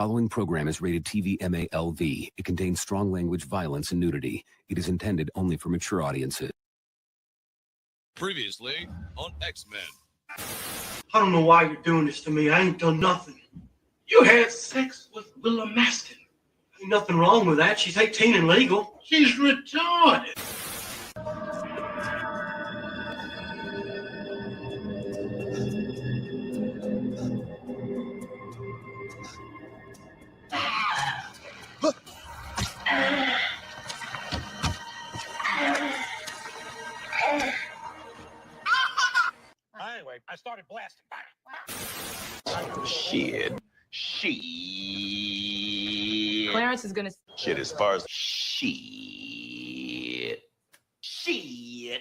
Following program is rated TV MALV. It contains strong language, violence, and nudity. It is intended only for mature audiences. Previously on X-Men. I don't know why you're doing this to me. I ain't done nothing. You had sex with Willa Maston. Ain't nothing wrong with that. She's 18 and legal. She's retarded. Anyway, I started blasting. Shit. Clarence is gonna. Shit as far as shit. I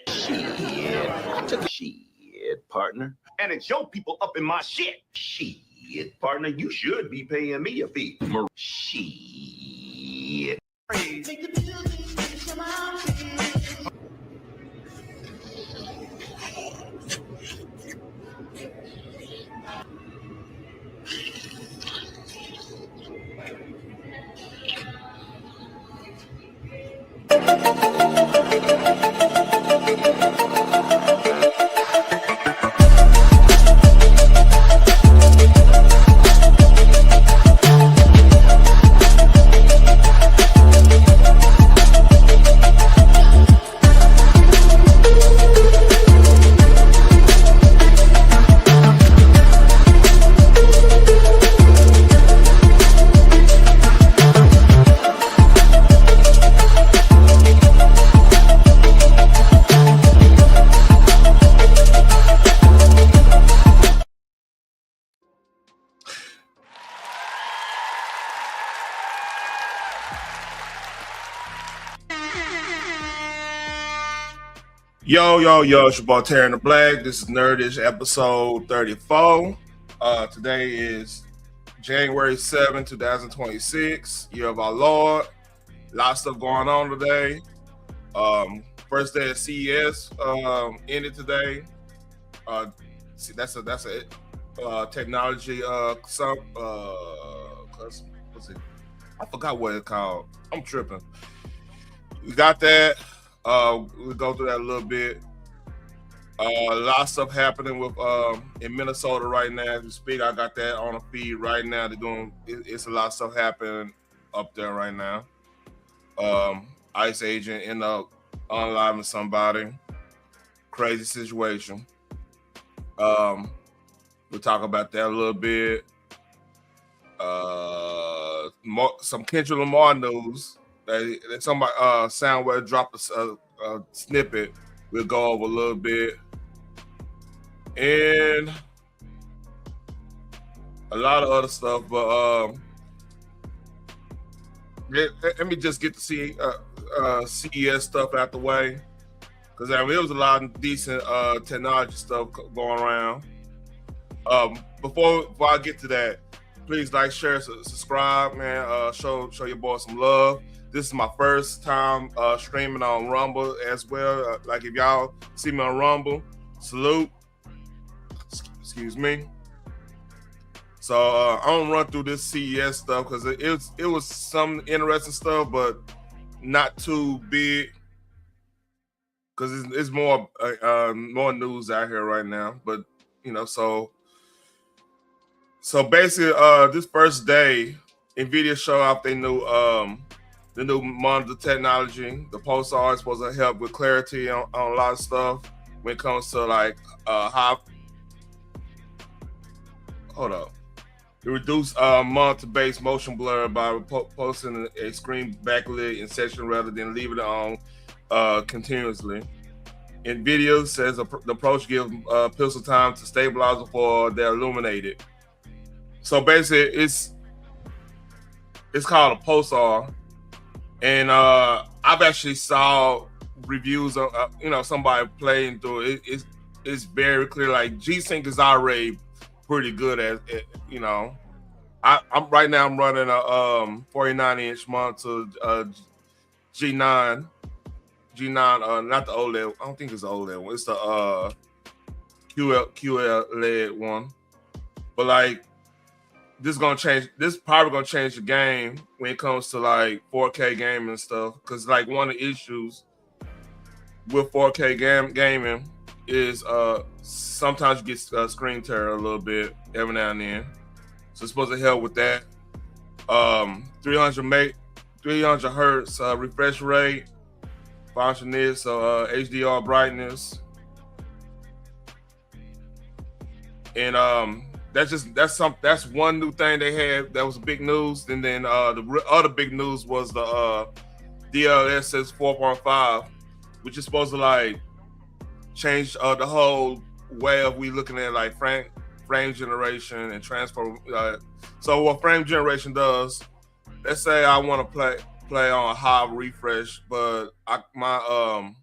took a shit, partner. And it's your people up in my shit. Shit, partner. You should be paying me a fee. Shit. Yo, it's your boy Terry in the Black. This is Nerdish episode 34. Today is January 7, 2026, year of our Lord. A lot of stuff going on today. First day of CES ended today. That's a technology what's it? I forgot what it's called. I'm tripping. We got that. We'll go through that a little bit. A lot of stuff happening with in Minnesota right now as we speak. I got that on the feed right now. It's a lot of stuff happening up there right now. ICE agent end up unaliving somebody. Crazy situation. We'll talk about that a little bit. Some Kendrick Lamar news. Somebody Soundwave dropped a snippet. We'll go over a little bit, and a lot of other stuff. But let me just get to see CES stuff out the way, because there was a lot of decent technology stuff going around. Before I get to that, please like, share, subscribe, man. Show your boy some love. This is my first time streaming on Rumble as well. Like, if y'all see me on Rumble, salute. Excuse me. So I'm gonna run through this CES stuff because it was some interesting stuff, but not too big. Because it's more news out here right now. But so basically, this first day, NVIDIA showed off their new the new monitor technology. The Pulsar is supposed to help with clarity on a lot of stuff when it comes to like the reduced monitor-based motion blur by posting a screen backlit in section rather than leaving it on continuously. NVIDIA says the approach gives pixel time to stabilize before they're illuminated. So basically, it's called a Pulsar. And I've actually saw reviews of somebody playing through it. It's very clear. Like, G-Sync is already pretty good at I'm right now. I'm running a 49-inch monitor, G9, not the OLED. I don't think it's the OLED one. It's the QLED one. But like, this gonna change. This probably gonna change the game when it comes to like 4K gaming and stuff. Because like one of the issues with 4K gaming is sometimes you get screen tear a little bit every now and then. So it's supposed to help with that. 300 hertz refresh rate, 500 nits, so HDR brightness, and that's one new thing they had that was big news. And then the other big news was the DLSS 4.5, which is supposed to like change the whole way of we looking at like frame generation and transfer. So what frame generation does, let's say I want to play on a high refresh, but my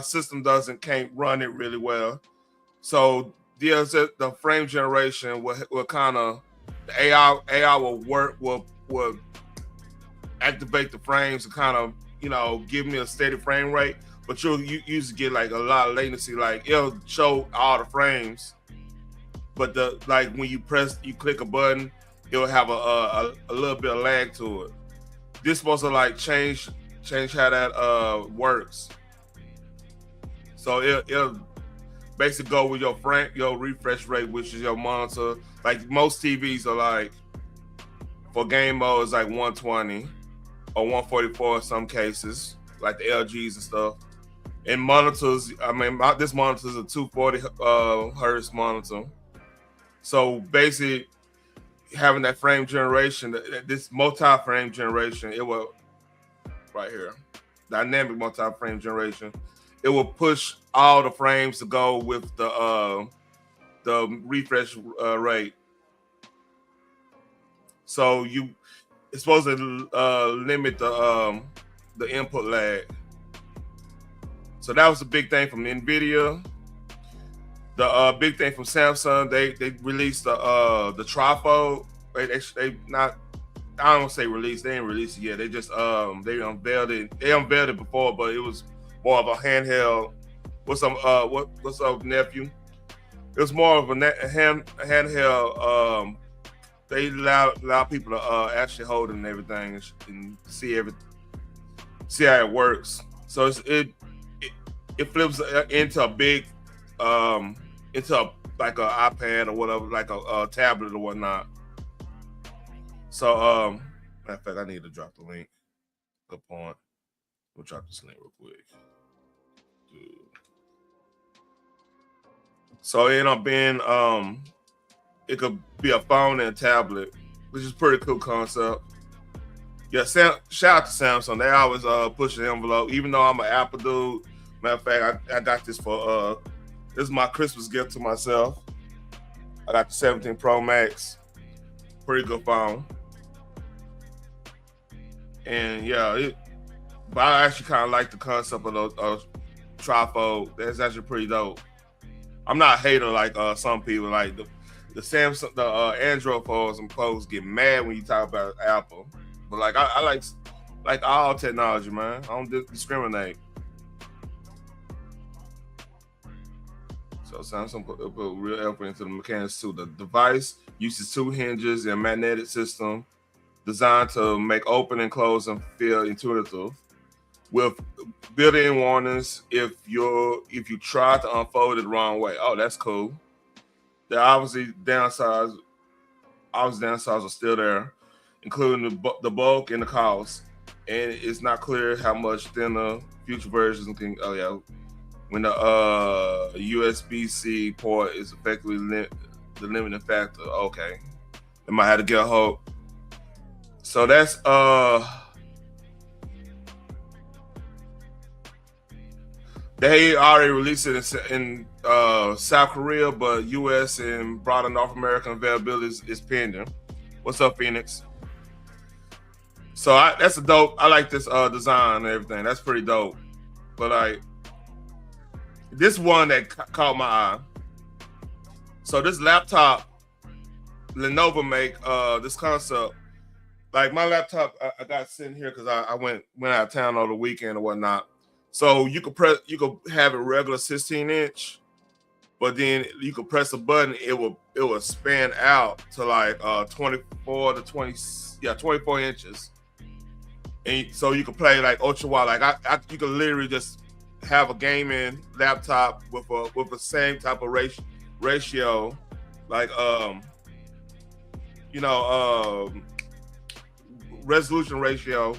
system can't run it really well. So the frame generation will kind of, the AI will activate the frames and kind of, you know, give me a steady frame rate, but you usually get like a lot of latency. Like it'll show all the frames, but when you click a button, it'll have a little bit of lag to it. This is supposed to like change how that works. So it'll basically go with your refresh rate, which is your monitor. Like most TVs are like, for game mode, it's like 120 or 144 in some cases, like the LGs and stuff. And monitors, I mean, this monitor is a 240 hertz monitor. So basically, having that frame generation, this multi-frame generation, it will, right here, dynamic multi-frame generation, it will push all the frames to go with the refresh rate. So it's supposed to limit the input lag. So that was a big thing from NVIDIA. The big thing from Samsung, they released the trifold. They not, I don't want to say released. They didn't release it yet. They just they unveiled it. They unveiled it before, but it was more of a handheld. What's up, nephew? It was more of a handheld. They allow people to actually hold it and everything and see how it works. So it flips into a big like an iPad or whatever, like a tablet or whatnot. So matter of fact, I need to drop the link. Good point. We'll drop this link real quick. So it ended up being it could be a phone and a tablet, which is a pretty cool concept. Yeah, shout out to Samsung. They always push the envelope. Even though I'm an Apple dude, matter of fact, I got this for this is my Christmas gift to myself. I got the 17 Pro Max. Pretty good phone. And yeah, but I actually kind of like the concept of those trifold. That's actually pretty dope. I'm not a hater like some people. Like the Samsung, the Android phones and folks get mad when you talk about Apple. But like I like all technology, man. I don't discriminate. So Samsung put real effort into the mechanics too. The device uses 2 hinges and a magnetic system designed to make open and close and feel intuitive, with built-in warnings if you try to unfold it the wrong way. Oh, that's cool. The obviously downsides are still there, including the bulk and the cost. And it's not clear how much thinner future versions can. Oh yeah, when the USB-C port is effectively the limiting factor. Okay, they might have to get a hold. So that's they already released it in South Korea, but US and broader North American availability is pending. What's up, Phoenix? So that's a dope. I like this design and everything. That's pretty dope. But like this one that caught my eye. So this laptop, Lenovo make this concept. Like my laptop, I got sitting here because I went out of town over the weekend or whatnot. So you could have a regular 16-inch, but then you could press a button, it will span out to like 24 inches, and so you could play like ultra wide. Like you could literally just have a gaming laptop with the same type of ratio, like resolution ratio,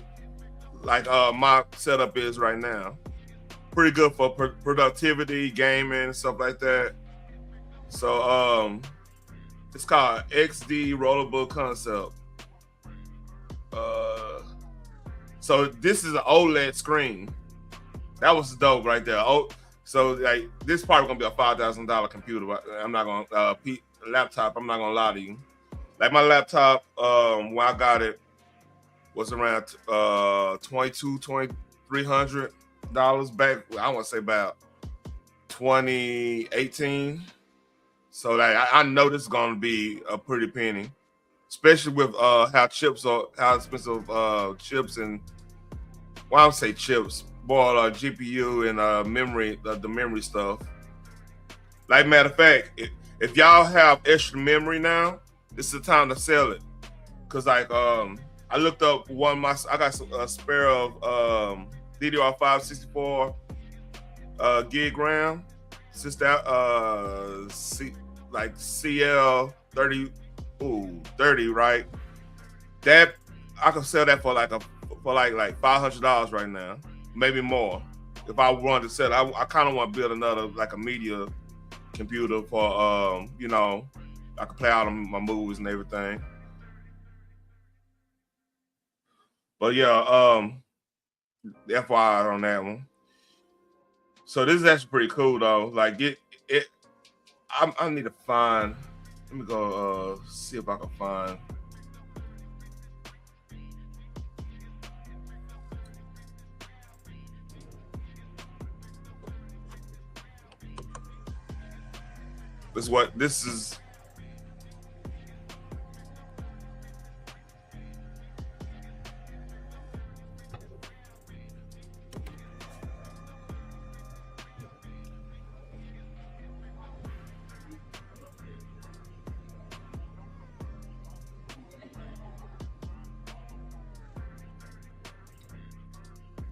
like my setup is right now. Pretty good for productivity, gaming, stuff like that. So it's called XD Rollable Concept. So this is an OLED screen. That was dope right there. Oh, so like this is probably gonna be a $5,000 computer. I'm not gonna laptop. I'm not gonna lie to you. Like my laptop, when I got it, was around $2,300 back. I want to say about 2018. So like I know this is gonna be a pretty penny, especially with how expensive chips and I would say chips, more GPU and memory, the memory stuff. Like matter of fact, if y'all have extra memory now, this is the time to sell it. Cause like I looked up I got a spare of DDR5 64 gig RAM, since that like CL 30 right? That I could sell that for like $500 right now, maybe more. If I wanted to sell it, I kind of want to build another like a media computer for I could play out my movies and everything. But yeah, FYI on that one. So this is actually pretty cool though. Like I need to find. Let me go see if I can find. This is.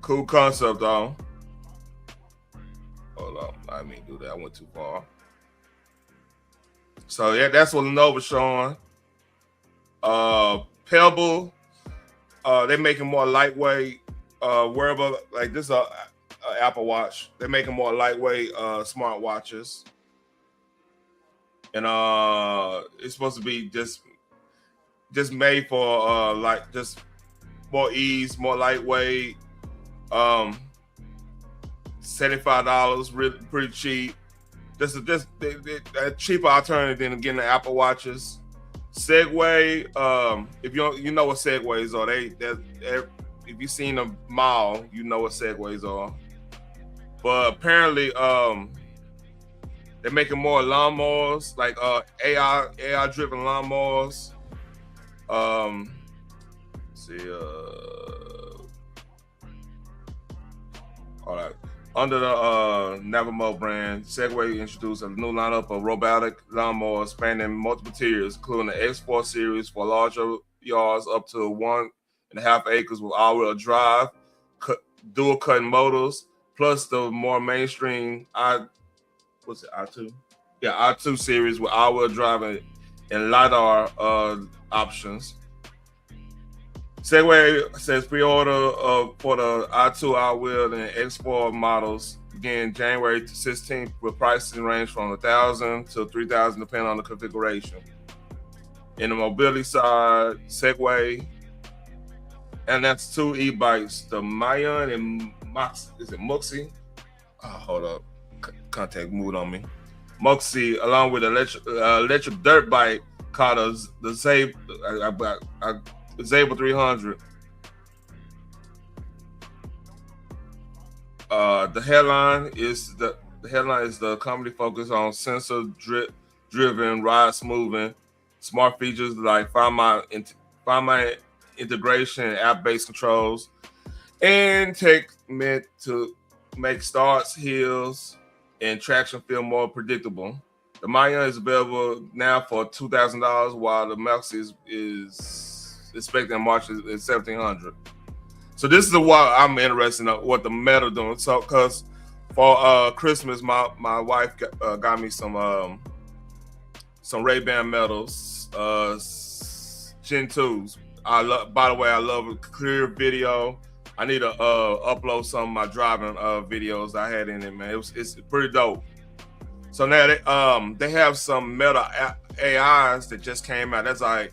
Cool concept, though. Hold on, I didn't mean to do that. I went too far. So yeah, that's what Lenovo's showing. Pebble, they're making more lightweight wearable. Like this is a Apple Watch. They're making more lightweight smart watches, and it's supposed to be just made for like just more ease, more lightweight. $75, really pretty cheap. Just a cheaper alternative than getting the Apple Watches. Segway, if you know what Segways are, if you've seen a mall, you know what Segways are. But apparently, they're making more lawnmowers, like AI driven lawnmowers. All right. Under the Navimo brand, Segway introduced a new lineup of robotic lawnmowers spanning multiple tiers, including the X4 series for larger yards up to 1.5 acres with all-wheel drive, dual cutting motors, plus the more mainstream I2? Yeah, I2 series with all-wheel drive and LiDAR options. Segway says pre-order for the i2 all-wheel and X4 models begin January 16th with pricing range from $1,000 to $3,000 depending on the configuration. In the mobility side, Segway, and that's two e-bikes, the Mayan and Muxi? Oh, hold up, contact moved on me. Muxi, along with electric dirt bike called the Zable 300. The headline is the company focused on sensor driven, ride smoothing, smart features like Find My integration and app-based controls, and tech meant to make starts, hills, and traction feel more predictable. The Mayan is available now for $2,000, while the Max is expecting in March is $1,700. So this is what I'm interested in, what the Meta doing. So because for Christmas, my wife got me some Ray-Ban Metas, Gen 2s. By the way, I love clear video. I need to upload some of my driving videos I had in it, man. It's pretty dope. So now they have some Meta AIs that just came out. That's like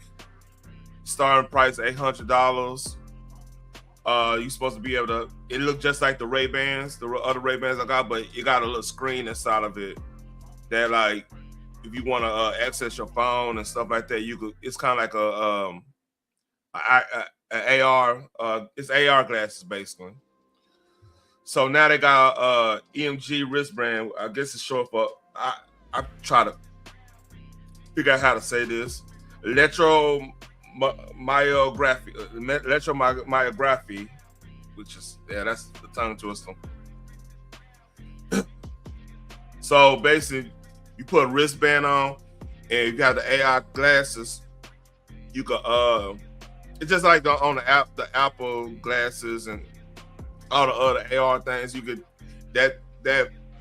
starting price $800. You're supposed to be able to. It looked just like the Ray-Bans, the other Ray-Bans I got, but you got a little screen inside of it that, like, if you want to access your phone and stuff like that, you could. It's kind of like a AR. It's AR glasses basically. So now they got EMG wristband. I guess it's short for. I try to figure out how to say this. Electromyography, which is that's the tongue twister. So basically, you put a wristband on, and you got the AI glasses. You could it's just like on the Apple glasses and all the other AR things. You could that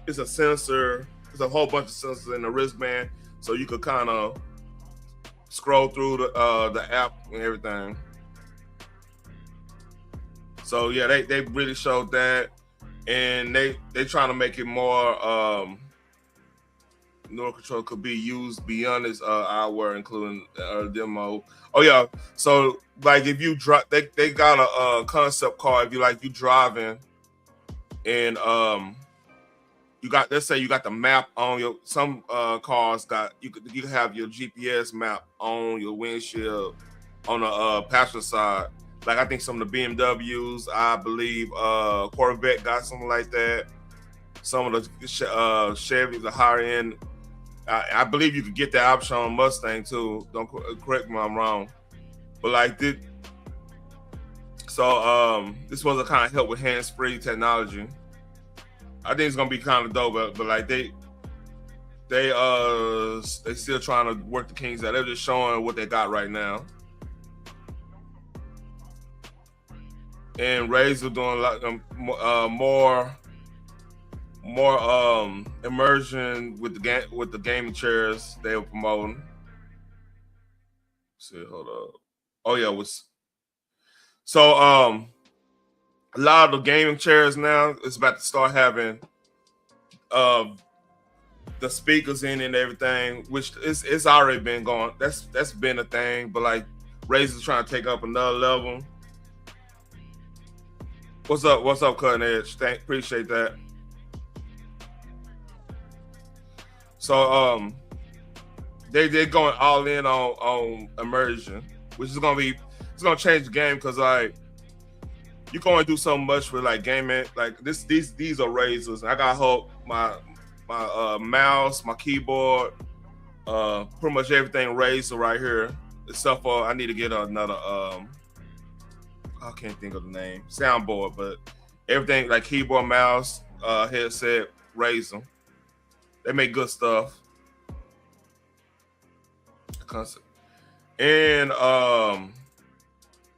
is a sensor. There's a whole bunch of sensors in the wristband, so you could kind of scroll through the app and everything. So yeah, they really showed that, and they trying to make it more neural control could be used beyond this eyewear, including demo. Oh yeah, so like if you drive, they got a concept car. If you driving, and you got, let's say you got the map on your, some cars got, you could have your GPS map on your windshield on the passenger side. Like I think some of the BMWs, I believe Corvette got something like that. Some of the Chevys, the higher end, I believe you could get that option on Mustang too. Don't correct me if I'm wrong. But like this, so this was a kind of help with hands-free technology. I think it's gonna be kind of dope, but like they still trying to work the kinks out. They're just showing what they got right now. And Razer doing a lot more immersion with the gaming chairs they were promoting. Let's see, hold up. Oh yeah, so a lot of the gaming chairs now is about to start having the speakers in and everything, which it's already been going. That's been a thing, but like Razer's trying to take up another level. What's up, Cutting Edge? Appreciate that. So they're going all in on immersion, which is gonna change the game, because like you can only do so much with like gaming. Like these are Razers. I got hope my mouse, my keyboard, pretty much everything Razer right here, except for I need to get another I can't think of the name, soundboard, but everything like keyboard, mouse, headset, Razer. They make good stuff. And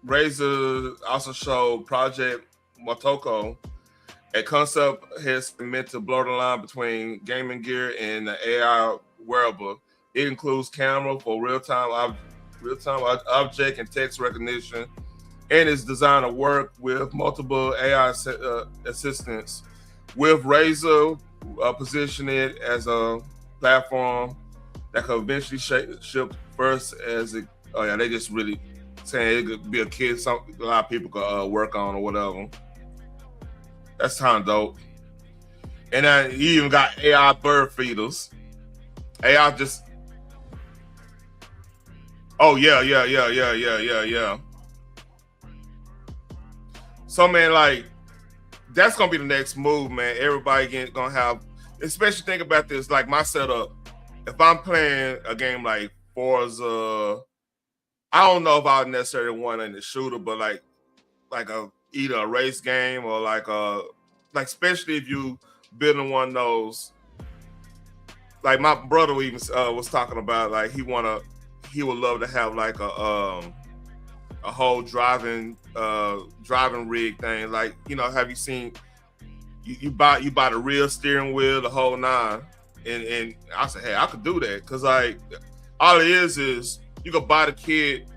Razer also showed Project Motoko, a concept has meant to blur the line between gaming gear and the AI wearable. It includes camera for real-time object and text recognition, and is designed to work with multiple AI assistants. With Razer position it as a platform that could eventually ship first as it. Oh yeah, they just really saying it could be a kid, something a lot of people could work on or whatever. That's kind of dope. And then you even got AI bird feeders. AI just. Oh yeah. So man, like that's gonna be the next move, man. Everybody gonna have, especially think about this, like my setup. If I'm playing a game like Forza, I don't know if I would necessarily want in the shooter, but like either a race game or like especially if you building one of those like my brother even was talking about like he would love to have like a whole driving rig thing. Like, you know, have you seen you buy the real steering wheel, the whole nine, and I said, hey, I could do that because like all it is you could buy the kit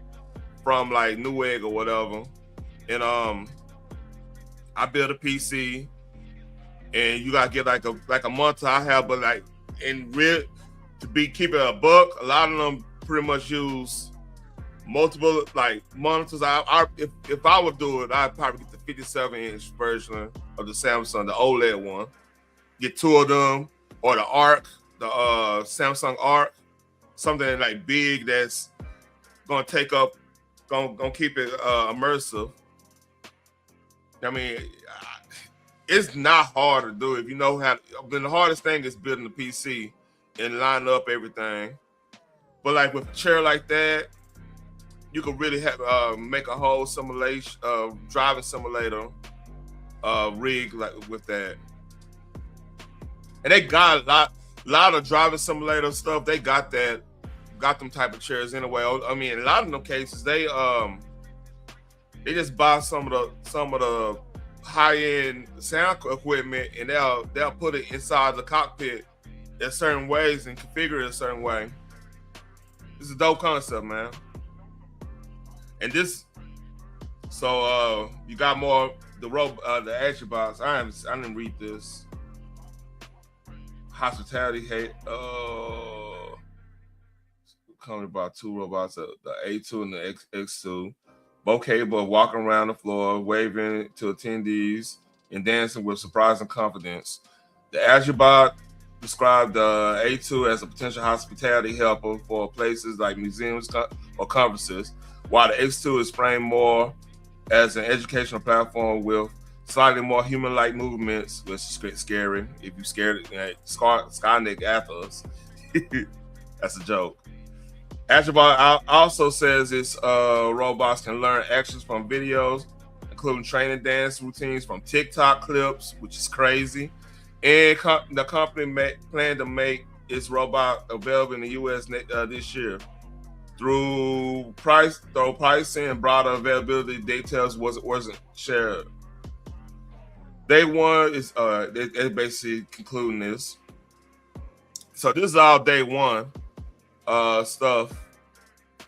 from like Newegg or whatever, and I build a PC, and you gotta get like a month I have, but like in real to be keeping a buck, a lot of them pretty much use multiple like monitors. If I would do it, I'd probably get the 57-inch version of the Samsung, the OLED one. Get 2 of them, or the Arc, the Samsung Arc, something like big that's gonna take up, gonna keep it immersive. I mean, it's not hard to do if you know how. Then the hardest thing is building the PC and line up everything. But like with a chair like that, you could really have make a whole simulation, driving simulator rig like with that. And they got a lot of driving simulator stuff. They got them type of chairs anyway. I mean, in a lot of them cases, they just buy some of the high-end sound equipment and they'll put it inside the cockpit in certain ways and configure it a certain way. It's a dope concept, man. And this, so you got more the Azure box. I didn't read this. Hospitality hate. Coming about 2 robots, the A2 and the X2. Both capable of walking around the floor, waving to attendees, and dancing with surprising confidence. The Azure bot described the A2 as a potential hospitality helper for places like museums or conferences, while the X2 is framed more as an educational platform with slightly more human-like movements, which is scary. If you scared, Skynet after us, that's a joke. Azure bot also says its robots can learn actions from videos, including training dance routines from TikTok clips, which is crazy. And the company planned to make its robot available in the U.S. This year. Through pricing and broader availability, details wasn't shared. Day one is they basically concluding this. So this is all day one stuff,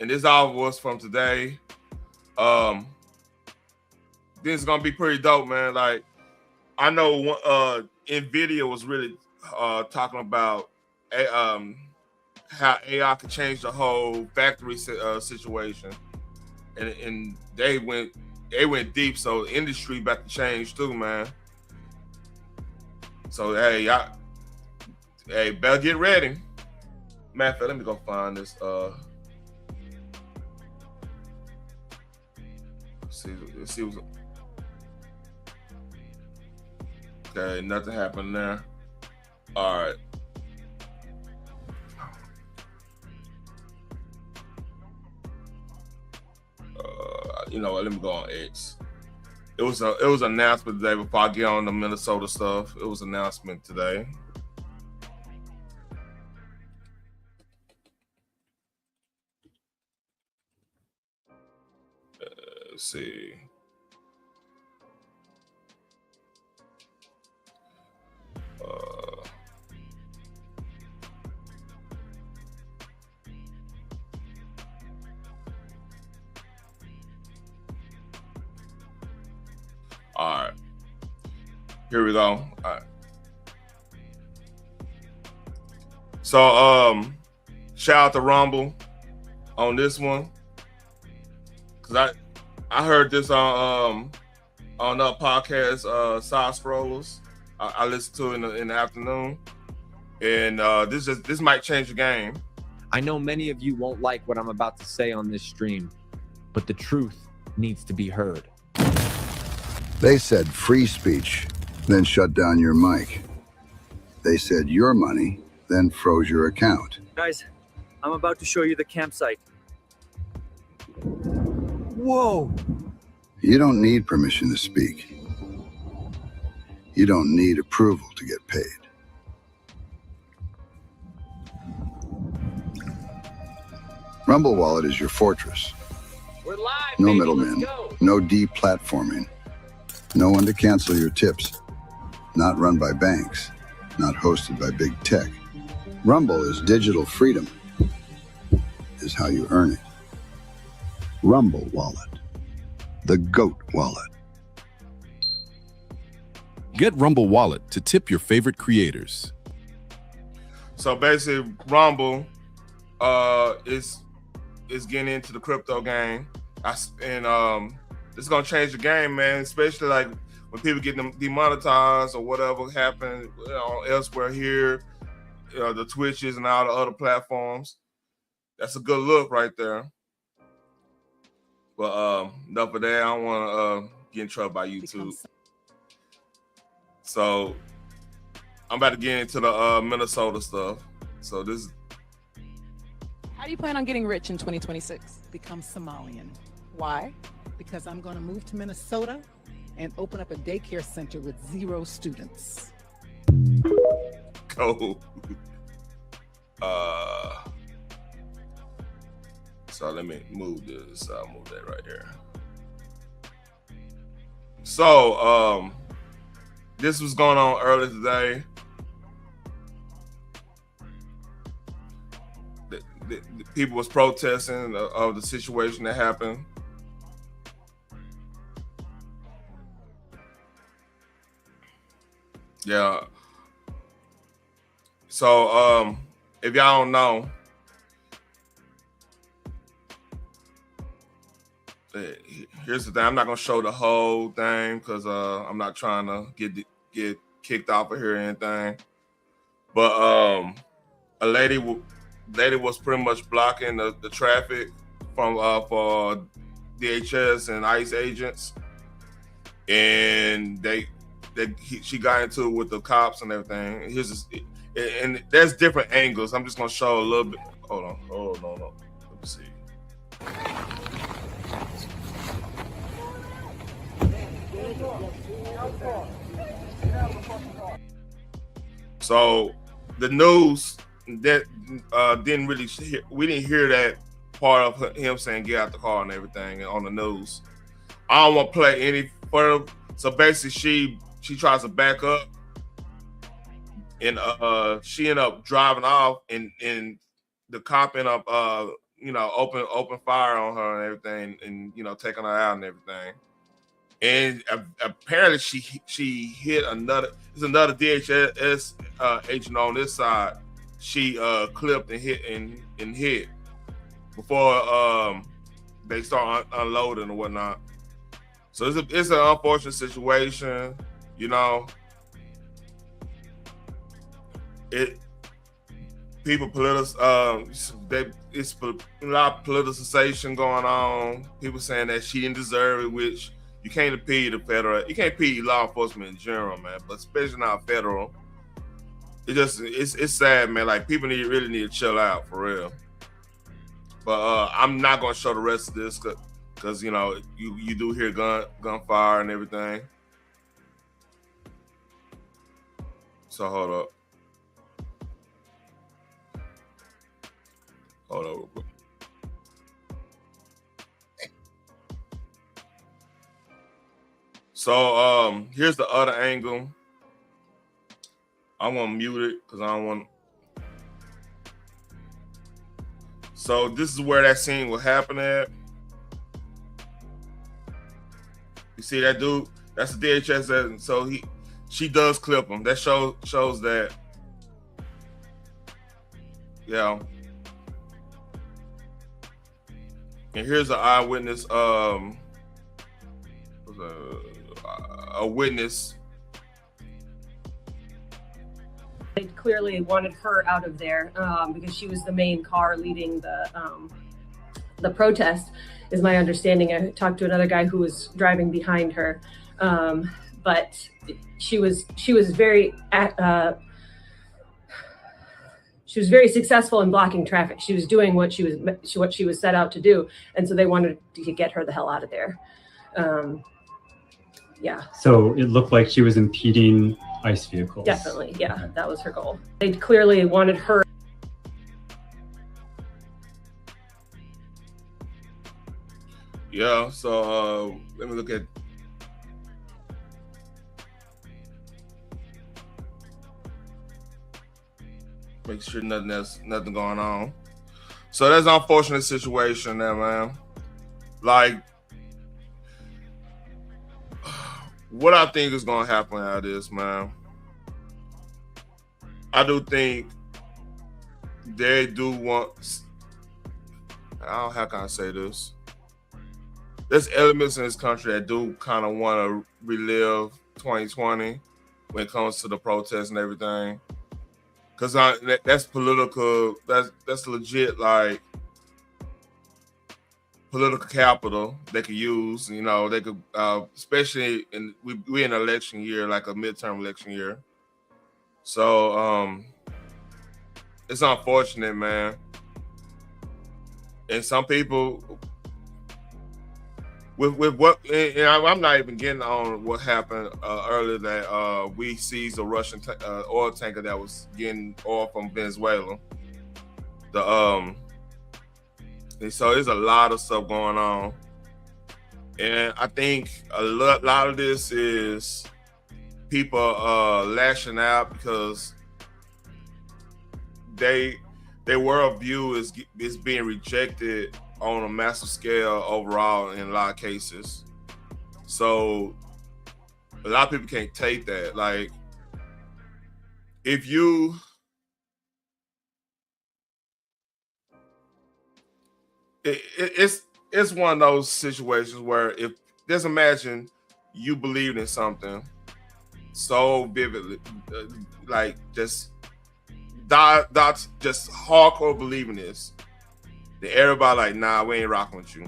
and this all was from today. This is gonna be pretty dope, man. Like I know NVIDIA was really talking about how AI could change the whole factory situation, and they went deep. So the industry about to change too, man. So hey, better get ready. Matter of fact, let me go find this. Let's see what's. Okay, nothing happened there. All right. You know what? Let me go on X. It was an announcement today. Before I get on the Minnesota stuff, it was an announcement today. Let's see. All right, here we go. All right. So, shout out to Rumble on this one, cause I heard this on the podcast, Side Scrollers. I listened to it in the afternoon, and this might change the game. I know many of you won't like what I'm about to say on this stream, but the truth needs to be heard. They said free speech, then shut down your mic. They said your money, then froze your account. Guys, I'm about to show you the campsite. Whoa! You don't need permission to speak. You don't need approval to get paid. Rumble Wallet is your fortress. We're live, No baby. middleman, Let's go. no deplatforming, no one to cancel your tips. Not run by banks, not hosted by big tech. Rumble is digital freedom, is how you earn it. Rumble Wallet, the GOAT wallet. Get Rumble Wallet to tip your favorite creators. So basically, Rumble is getting into the crypto game, and it's gonna change the game, man. Especially like when people get them demonetized or whatever happened, you know, elsewhere here, the Twitches and all the other platforms. That's a good look right there. But enough of that. I don't want to get in trouble by YouTube. So I'm about to get into the Minnesota stuff. So this. How do you plan on getting rich in 2026? Become Somalian. Why? Because I'm going to move to Minnesota and open up a daycare center with 0 students. Cool. So let me move this. I'll move that right here. So this was going on earlier today. The people was protesting of the situation that happened. Yeah. So if y'all don't know, here's the thing. I'm not gonna show the whole thing because I'm not trying to get kicked off of here or anything. But a lady was pretty much blocking the traffic from for DHS and ICE agents, and she got into it with the cops and everything. And there's different angles. I'm just gonna show a little bit. Hold on. Let me see. So the news that we didn't hear that part of him saying get out the car and everything on the news. I don't want to play any further. So basically she tries to back up and she ended up driving off and the cop ended up open fire on her and everything and taking her out and everything. And apparently she hit another DHS agent on this side. She clipped and hit before they start unloading and whatnot. So it's an unfortunate situation, People it's a lot of politicization going on. People saying that she didn't deserve it, which you can't impede you can't impede law enforcement in general, man, but especially not federal. It's sad, man. Like people really need to chill out for real. But I'm not gonna show the rest of this because you do hear gunfire and everything. So hold up. Real quick. So here's the other angle. I'm gonna mute it because I don't want. So this is where that scene will happen at. You see that dude? That's the DHS. So she does clip him. That shows that. Yeah. And here's an eyewitness. A witness. They clearly wanted her out of there because she was the main car leading the protest, is my understanding. I talked to another guy who was driving behind her, but she was very successful in blocking traffic. She was doing what she was set out to do, and so they wanted to get her the hell out of there. Yeah. So it looked like she was impeding ICE vehicles. Definitely, yeah, that was her goal. They clearly wanted her. Yeah, so let me look at. Make sure nothing going on. So that's an unfortunate situation there, man. Like, what I think is gonna happen out of this, man. I do think they do want. How can I say this? There's elements in this country that do kind of want to relive 2020 when it comes to the protests and everything. Cause that's political. That's legit, like political capital they could use. You know, they could, especially we in an election year, like a midterm election year. So it's unfortunate, man. And some people, with what, and I'm not even getting on what happened earlier that we seized a Russian oil tanker that was getting oil from Venezuela. And so there's a lot of stuff going on, and I think a lot of this is people lashing out because their worldview is being rejected on a massive scale overall in a lot of cases. So a lot of people can't take that. Like, if you it's one of those situations where if just imagine you believed in something so vividly, like just just hardcore believing this, then everybody like, nah, we ain't rocking with you.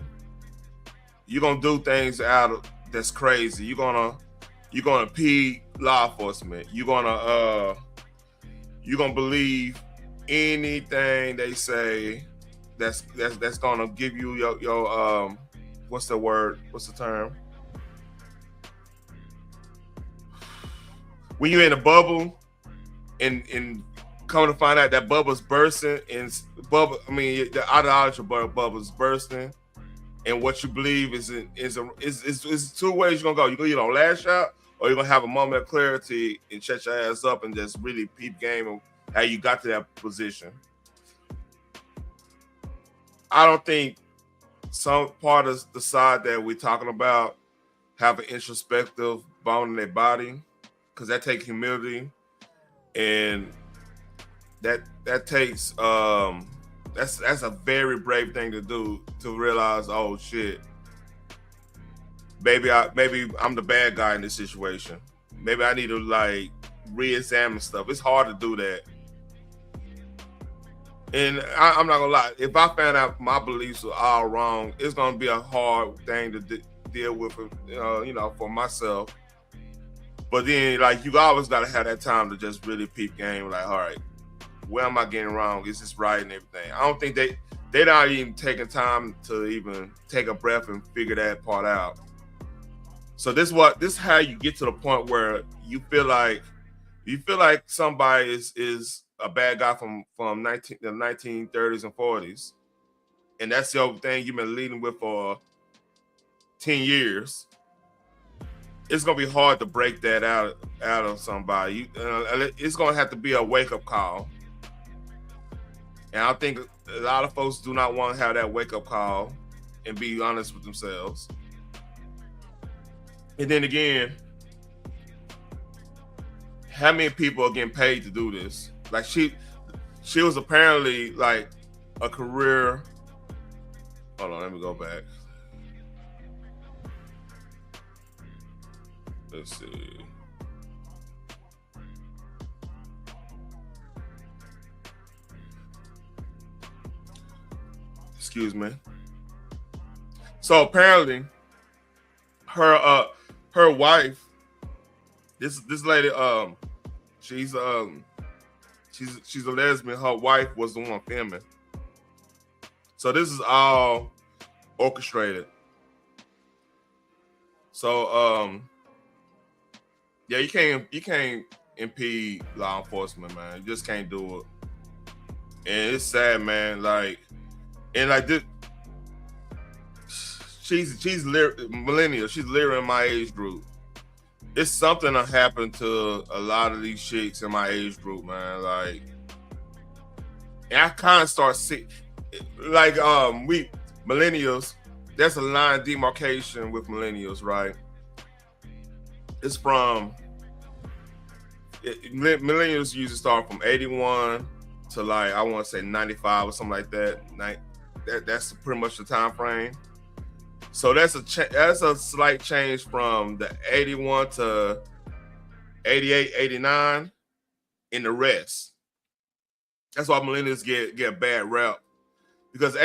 You're gonna do things that's crazy. You're gonna pee law enforcement. You're gonna believe anything they say that's gonna give you your what's the word? What's the term? When you're in a bubble and come to find out that bubble's bursting, and the ideology of bubble's bursting, and what you believe is two ways you're gonna go. You're gonna lash out, or you're gonna have a moment of clarity and shut your ass up and just really peep game of how you got to that position. I don't think some part of the side that we're talking about have an introspective bone in their body, because that takes humility, and that takes that's a very brave thing to do, to realize, oh shit, maybe I'm the bad guy in this situation. Maybe I need to like re-examine stuff. It's hard to do that. And I'm not gonna lie, if I found out my beliefs are all wrong, it's gonna be a hard thing to deal with, for myself. But then, like, you always gotta have that time to just really peep game. Like, all right, where am I getting wrong? Is this right and everything? I don't think they're not even taking time to even take a breath and figure that part out. So this is how you get to the point where you feel like somebody is a bad guy from the 1930s and 40s, and that's the old thing you've been leading with for 10 years. It's gonna be hard to break that out of somebody. It's gonna have to be a wake-up call, and I think a lot of folks do not want to have that wake-up call and be honest with themselves. And then again, how many people are getting paid to do this? Like, she was apparently like a career. Hold on, let me go back. Let's see. Excuse me. So apparently, her wife, this lady, she's a lesbian. Her wife was the one filming. So this is all orchestrated. So yeah, you can't impede law enforcement, man. You just can't do it. And it's sad, man. Like, and like this, she's millennial. She's literally in my age group. It's something that happened to a lot of these chicks in my age group, man. Like, and I kind of start seeing, like, we millennials. There's a line of demarcation with millennials, right? It's from millennials usually start from 81 to like I want to say 95 or something like that. That's pretty much the time frame. So that's a slight change from the 81 to 88, 89 in the rest. That's why millennials get a bad rep. Because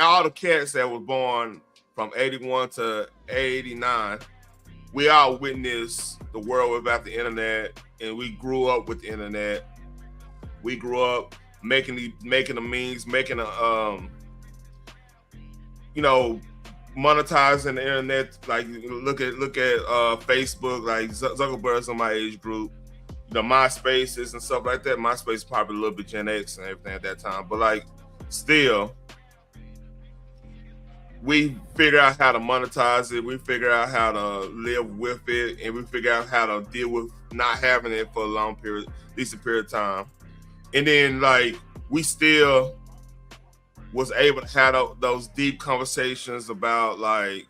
all the cats that were born from 81 to 89, we all witnessed the world without the internet, and we grew up with the internet. We grew up making the memes, making monetizing the internet. Like look at Facebook. Like Zuckerberg's on my age group. The MySpaces and stuff like that. MySpace is probably a little bit Gen X and everything at that time, but like still, we figure out how to monetize it. We figure out how to live with it, and we figure out how to deal with not having it for a long period, decent period of time. And then, like, we still was able to have those deep conversations about like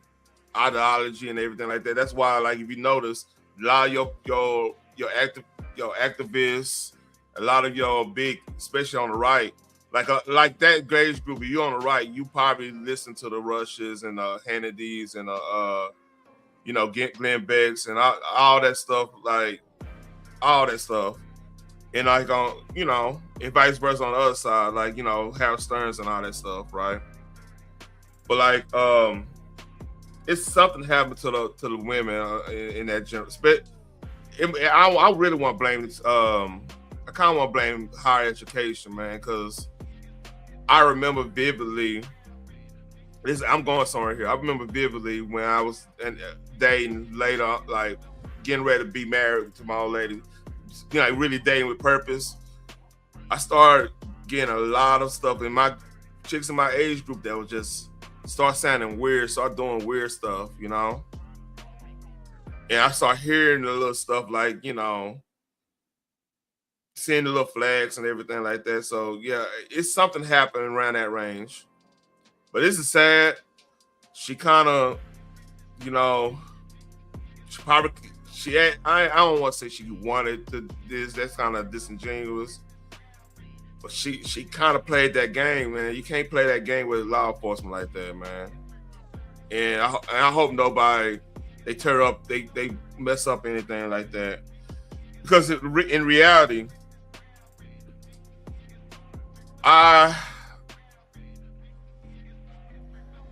ideology and everything like that. That's why, like, if you notice, a lot of your activists, a lot of your big, especially on the right, like that age group, if you're on the right, you probably listen to the Rushes and the Hannitys and Glenn Becks and all that stuff, like all that stuff. And like and vice versa on the other side, like Howard Stearns and all that stuff, right? But like it's something happened to the women in that general. I really want to blame this. I kind of want to blame higher education, man, because I remember vividly. I'm going somewhere here. I remember vividly when I was dating later, like getting ready to be married to my old lady. Really dating with purpose. I started getting a lot of stuff in my chicks in my age group that would just start sounding weird, start doing weird stuff, And I start hearing the little stuff like, seeing the little flags and everything like that. So yeah, it's something happening around that range. But this is sad. She kind of, I don't want to say she wanted to this. That's kind of disingenuous. But she kind of played that game, man. You can't play that game with law enforcement like that, man. And I hope nobody, they tear up, they mess up anything like that. Because in reality, I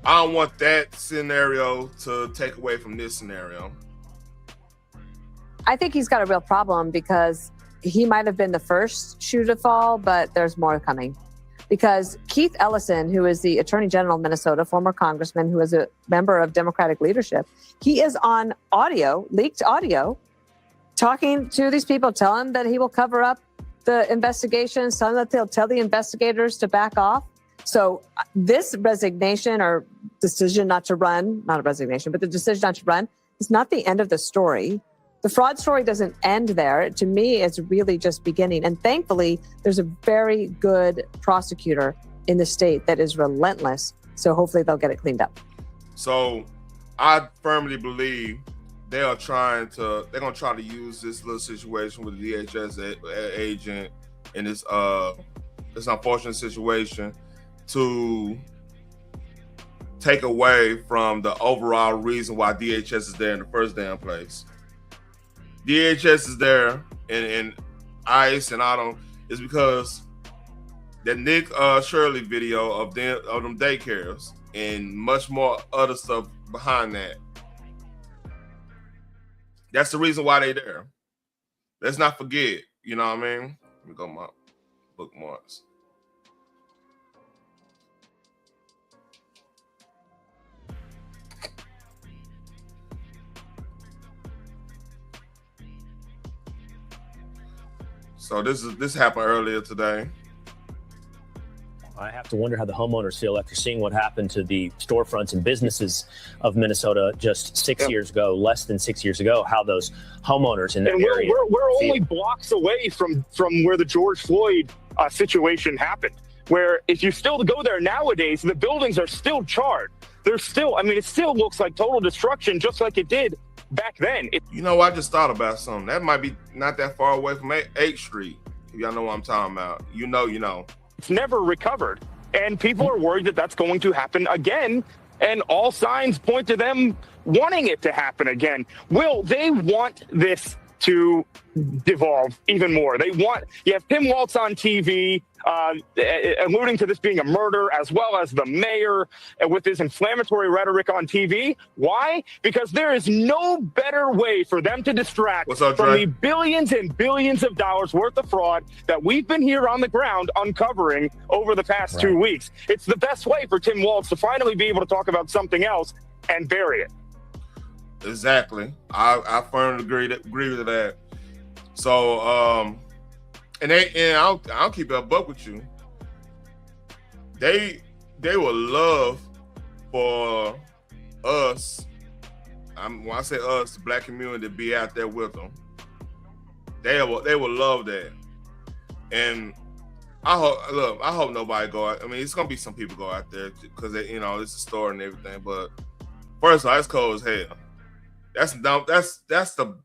don't want that scenario to take away from this scenario. I think he's got a real problem because he might have been the first shoe to fall, but there's more coming. Because Keith Ellison, who is the Attorney General of Minnesota, former congressman who is a member of Democratic leadership, he is on leaked audio, talking to these people, telling that he will cover up the investigations, telling that they'll tell the investigators to back off. So this resignation or decision not to run, not a resignation, but the decision not to run is not the end of the story. The fraud story doesn't end there. To me, it's really just beginning. And thankfully, there's a very good prosecutor in the state that is relentless. So hopefully they'll get it cleaned up. So I firmly believe they're going to try to use this little situation with the DHS agent in this unfortunate situation to take away from the overall reason why DHS is there in the first damn place. DHS is there and ICE and all them is because the Nick Shirley video of them daycares and much more other stuff behind that. That's the reason why they're there. Let's not forget, you know what I mean? Let me go my bookmarks. So this happened earlier today. I have to wonder how the homeowners feel after seeing what happened to the storefronts and businesses of Minnesota just 6 years ago, less than 6 years ago, how those homeowners in that area we're only blocks away from where the George Floyd situation happened, where if you still go there nowadays, the buildings are still charred. There's still, I mean, it still looks like total destruction, just like it did back then. You know, I just thought about something. That might be not that far away from 8th Street. If y'all know what I'm talking about. You know. It's never recovered. And people are worried that that's going to happen again. And all signs point to them wanting it to happen again. Will, they want this to devolve even more. You have Tim Walz on TV alluding to this being a murder, as well as the mayor with his inflammatory rhetoric on TV. Why? Because there is no better way for them to distract from the billions and billions of dollars worth of fraud that we've been here on the ground uncovering over the past 2 weeks. It's the best way for Tim Walz to finally be able to talk about something else and bury it. Exactly. I firmly agree with that. So, and I'll keep it a buck with you. They would love for us. When I say us, the Black community, to be out there with them. They would love that. And I hope nobody go out. I mean, it's gonna be some people go out there because it's a store and everything. But first of all, it's cold as hell. That's the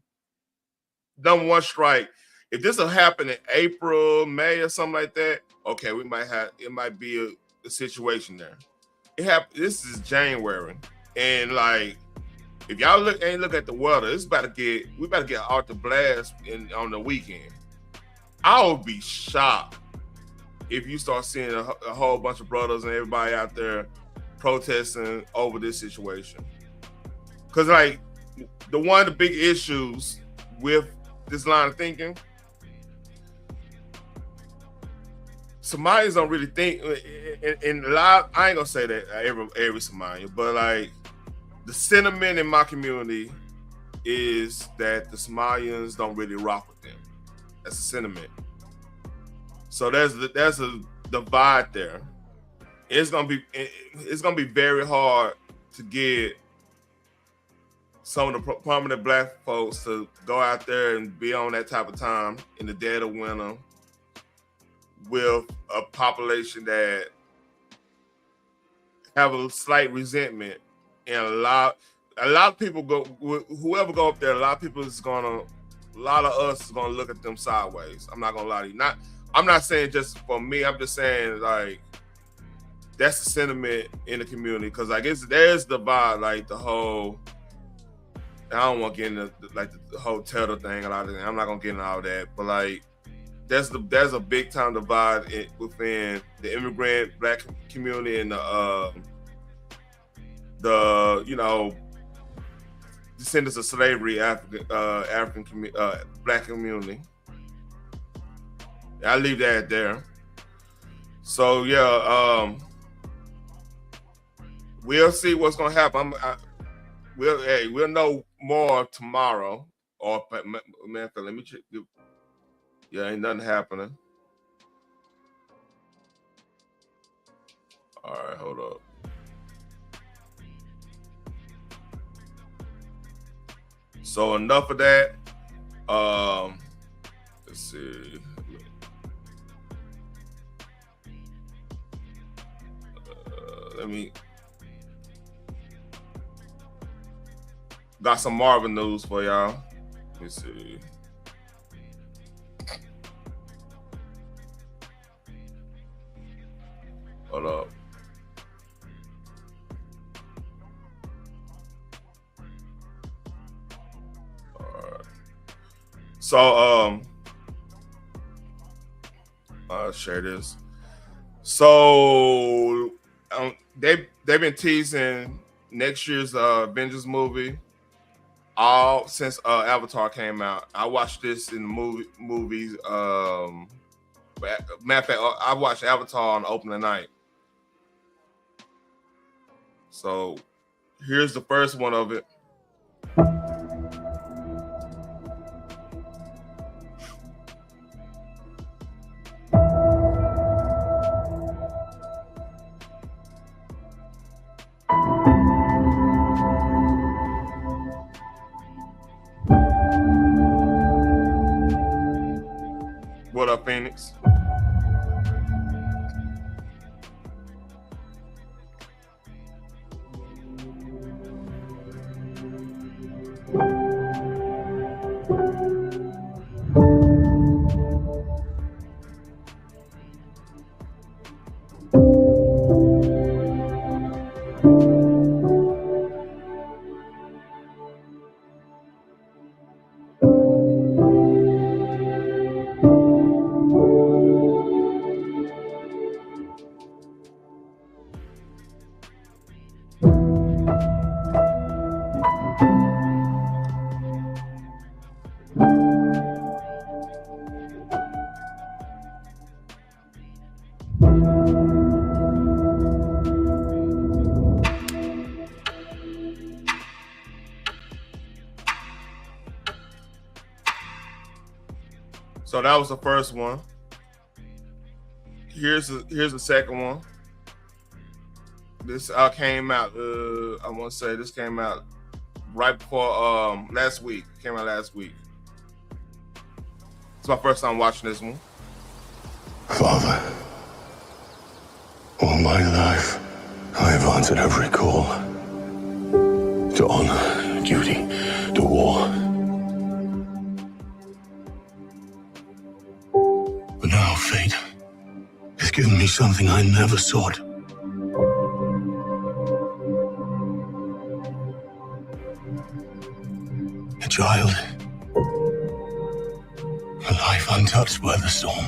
number one strike. If this will happen in April, May, or something like that, okay, it might be a situation there. This is January, and like, if y'all ain't look at the weather, we about to get out the blast on the weekend. I would be shocked if you start seeing a whole bunch of brothers and everybody out there protesting over this situation. Because like, one of the big issues with this line of thinking, Somalians don't really think, and a lot, I ain't gonna say that every Somalian, but like, the sentiment in my community is that the Somalians don't really rock with them. That's the sentiment. So there's a divide there. It's gonna be very hard to get some of the prominent Black folks to go out there and be on that type of time in the dead of winter with a population that have a slight resentment, and a lot of people whoever go up there, a lot of us is gonna look at them sideways. I'm not gonna lie to you. I'm not saying just for me. I'm just saying like that's the sentiment in the community, because I guess there's the vibe, like the whole. I don't want to get into the whole tether thing. I'm not gonna get into all that, but like there's a big time divide within the immigrant Black community and the descendants of slavery African Black community. I leave that there. So yeah, we'll see what's gonna happen. We'll know more tomorrow. Or man, let me check. Yeah, ain't nothing happening. All right, hold up. So enough of that. Let's see. Let me. Got some Marvin news for y'all. Let me see. Hold up. All right. So I'll share this. So they've been teasing next year's Avengers movie all since Avatar came out. I watched this in the movies. Matter of fact, I watched Avatar on opening night. So here's the first one of it. Thanks. So that was the first one. Here's the second one. This came out. I want to say this came out right before last week. Came out last week. It's my first time watching this one. Father, all my life I have answered every call to honor, duty, to war. But now fate has given me something I never sought. A child, a life untouched by the storm.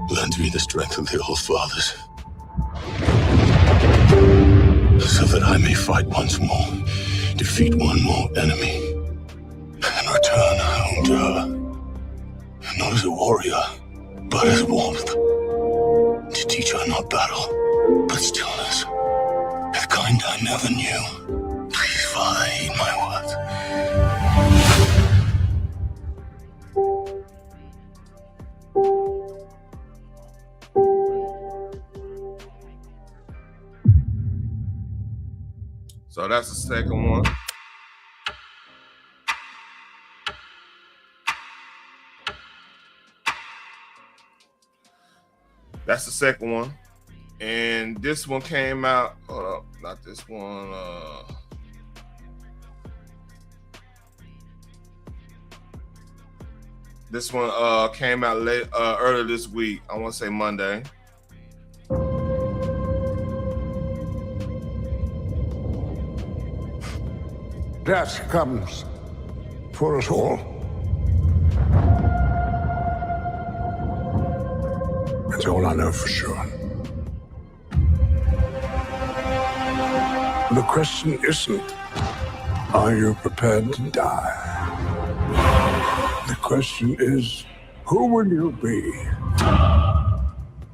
Lend me the strength of the old fathers, so that I may fight once more, defeat one more enemy, and return home to her. Not as a warrior, but as warmth. To teach her not battle, but stillness. The kind I never knew. Please, Father, heed my words. So that's the second one. That's the second one. And this one came out, hold up, not this one. This one came out late earlier this week. I want to say Monday. Death comes for us all. That's all I know for sure. The question isn't, are you prepared to die? The question is, who will you be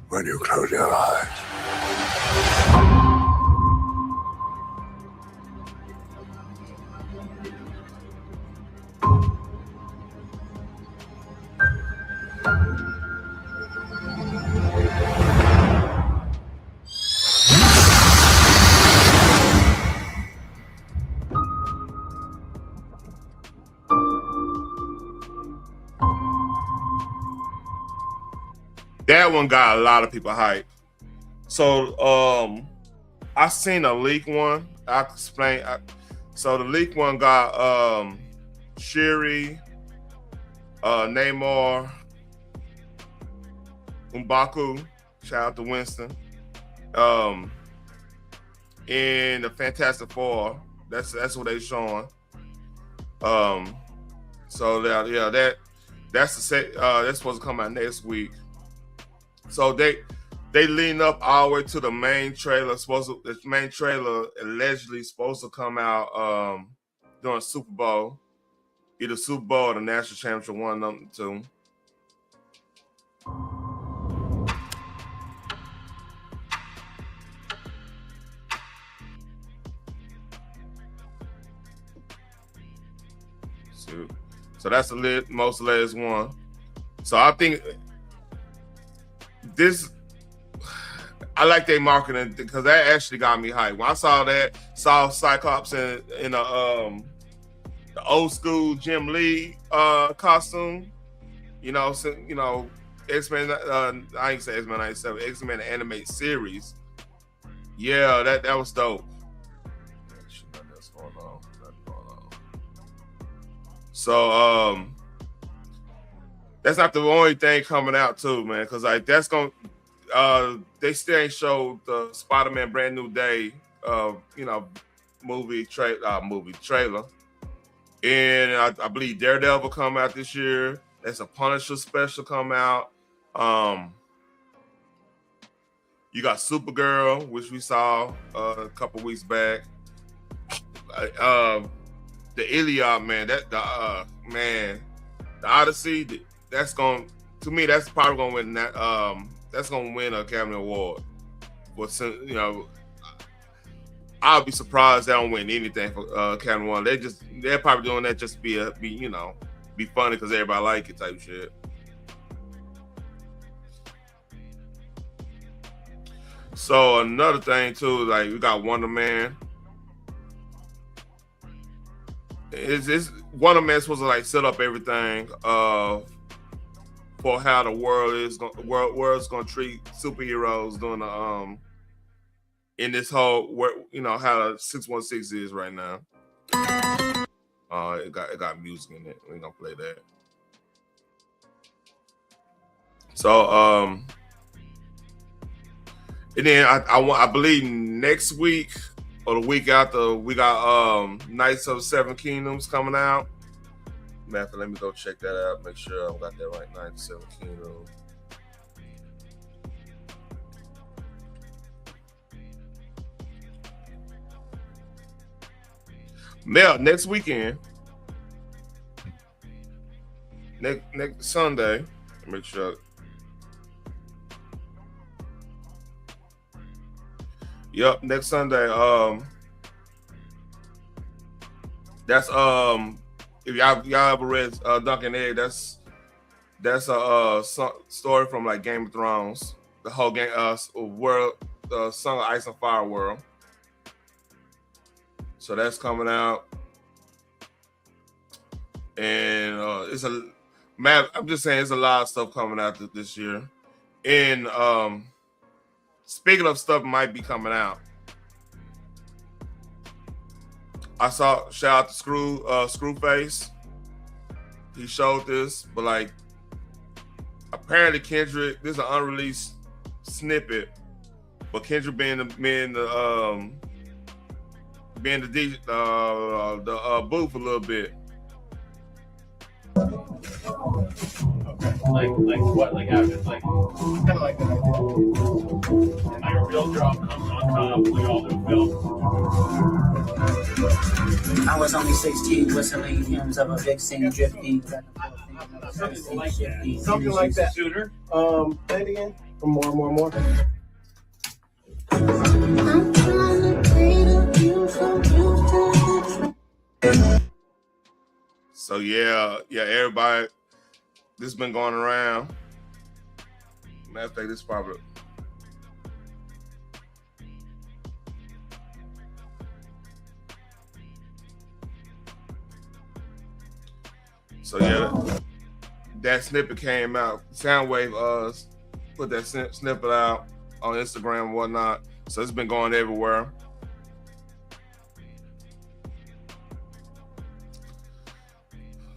when you close your eyes? That one got a lot of people hyped. So I seen a leak one. I can explain. So the leak one got Shiri, Namor, M'Baku, shout out to Winston, in the Fantastic Four. That's what they showing. So yeah, that's supposed to come out next week. So they lean up all the way to the main trailer. The main trailer allegedly supposed to come out during Super Bowl, either Super Bowl or the National Championship, one of them two. So that's the most latest one. So I think I like their marketing because that actually got me hyped. When I saw Cyclops in the old school Jim Lee costume, you know, X-Men. I ain't say X-Men 97. X-Men animated series. Yeah, that was dope. That's going on. So that's not the only thing coming out too, man. Because like that's gonna they still ain't showed the Spider-Man Brand New Day movie trailer. And I believe Daredevil come out this year. There's a Punisher special come out. You got Supergirl, which we saw a couple weeks back. The Iliad, man, the Odyssey, that's probably gonna win that. That's gonna win an Academy Award. But I'll be surprised they don't win anything for Academy Award. They're probably doing that just to be funny because everybody like it type shit. So another thing too, like we got Wonder Man. Is Wonder Man supposed to like set up everything for how the world's gonna treat superheroes during the in this whole how 616 is right now. It got music in it. We're gonna play that. So and then I believe next week or the week after we got Knights of the Seven Kingdoms coming out. Let me go check that out. Make sure I got that right. Knights of the Seven Kingdoms. Next weekend. Next Sunday. Make sure. Yep, next Sunday. That's if y'all ever read Duncan Egg, that's a story from like Game of Thrones, the whole game world, Song of Ice and Fire world. So that's coming out, and I'm just saying, there's a lot of stuff coming out this year, and speaking of stuff might be coming out, I saw shout out to Screwface. He showed this, but like apparently Kendrick, this is an unreleased snippet, but Kendrick being the DJ, the booth a little bit. Like what? Like how just like kind of like that. And like a real drop comes on top, like all the film. I was only 16, whistling hymns of a vixen drifting. Something like that. Something like that. Sooner. Play it again. More. I'm trying to create a view from So yeah, everybody, this has been going around. Matter of fact, this is probably. So yeah, that snippet came out. Soundwave put that snippet out on Instagram and whatnot. So it's been going everywhere.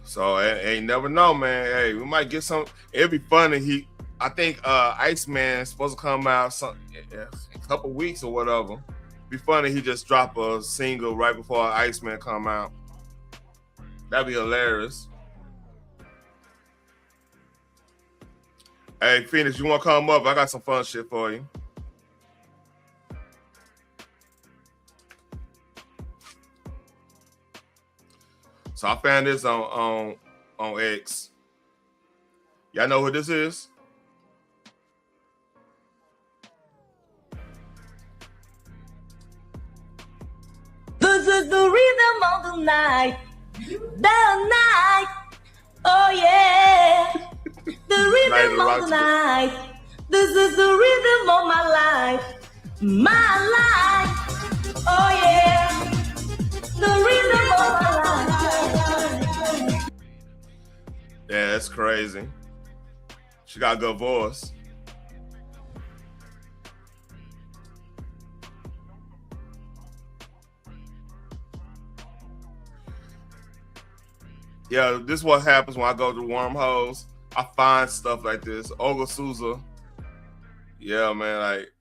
So ain't never know, man. Hey, we might get some. It'd be funny. I think Iceman is supposed to come out in a couple weeks or whatever. Be funny. He just drop a single right before Iceman come out. That'd be hilarious. Hey, Phoenix, you want to come up? I got some fun shit for you. So I found this on X. Y'all know who this is? This is the rhythm of the night. Oh yeah. The rhythm of the night. This is the rhythm of my life. My life. Oh yeah. The rhythm of my life. Yeah, that's crazy. She got a good voice. Yeah, this is what happens when I go to wormholes. I find stuff like this. Olga Souza. Yeah, man, like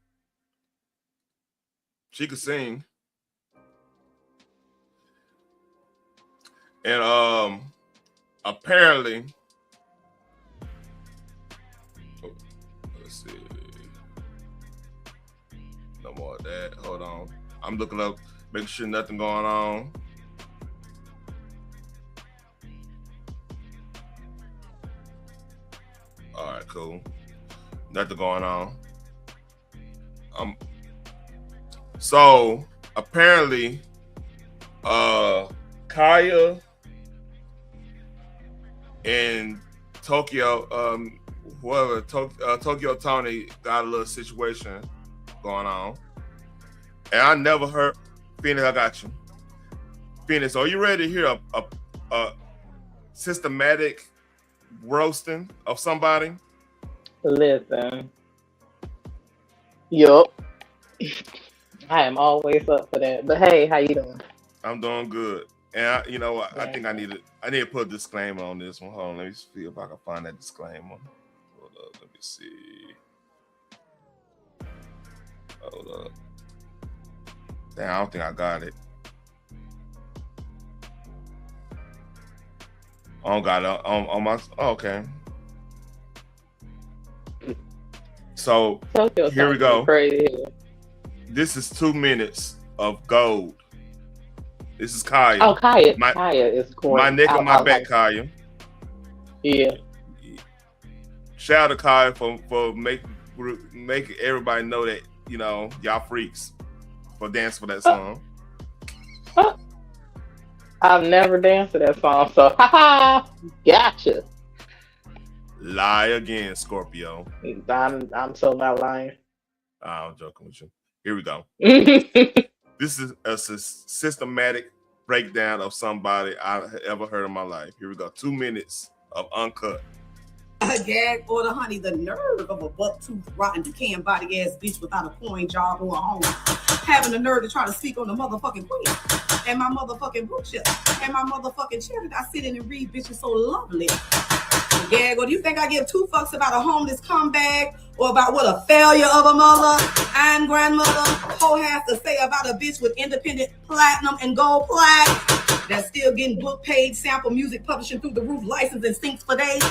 she could sing. And apparently, let's see. No more of that. Hold on. I'm looking up, making sure nothing going on. All right, cool. Nothing going on. So apparently, Kaya and Tokyo, Tokyo Tony got a little situation going on, and I never heard. Phoenix, I got you. Phoenix, are you ready to hear a systematic roasting of somebody? Listen. Yup. I am always up for that. But hey, how you doing? I'm doing good. And you know what? I think I need to put a disclaimer on this one. Hold on, let me see if I can find that disclaimer. Hold up, let me see. Hold up. Damn, I don't think I got it. I don't got it on my. Oh, okay. So here we go. Crazy. This is 2 minutes of gold. This is Kaya. Oh, Kaya. Kaya is going. My neck on my back, Kaya. Yeah. Shout out to Kaya for making everybody know that, you know, y'all freaks for dancing for that song. I've never danced to that song, so haha, gotcha. Lie again, Scorpio. I'm so not lying. I'm joking with you. Here we go. This is a systematic breakdown of somebody I've ever heard in my life. Here we go. 2 minutes of uncut. Gag order, honey, the nerve of a buck-toothed, rotten, decaying body-ass bitch without a coin job or a home. Having the nerve to try to speak on the motherfucking queen. And my motherfucking book chip. And my motherfucking chair that I sit in and read, bitch, is so lovely. Gag, or do you think I give two fucks about a homeless comeback or about what a failure of a mother and grandmother hoe has to say about a bitch with independent platinum and gold plaque that's still getting book paid, sample music, publishing through the roof, license and stinks for days,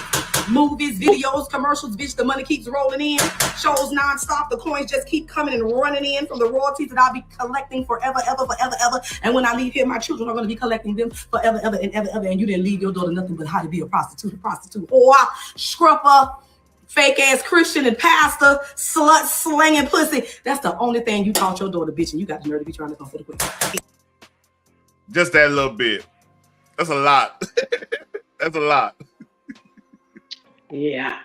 movies, videos, commercials, bitch, the money keeps rolling in, shows nonstop, the coins just keep coming and running in from the royalties that I'll be collecting forever, ever, forever, ever, and when I leave here, my children are going to be collecting them forever, ever, and ever, ever, and you didn't leave your daughter nothing but how to be a prostitute, or scrupper, fake ass Christian and pastor, slut, slanging pussy. That's the only thing you taught your daughter, bitch, and you got the nerve to be trying to go for the quick. Just that little bit. That's a lot. That's a lot. Yeah.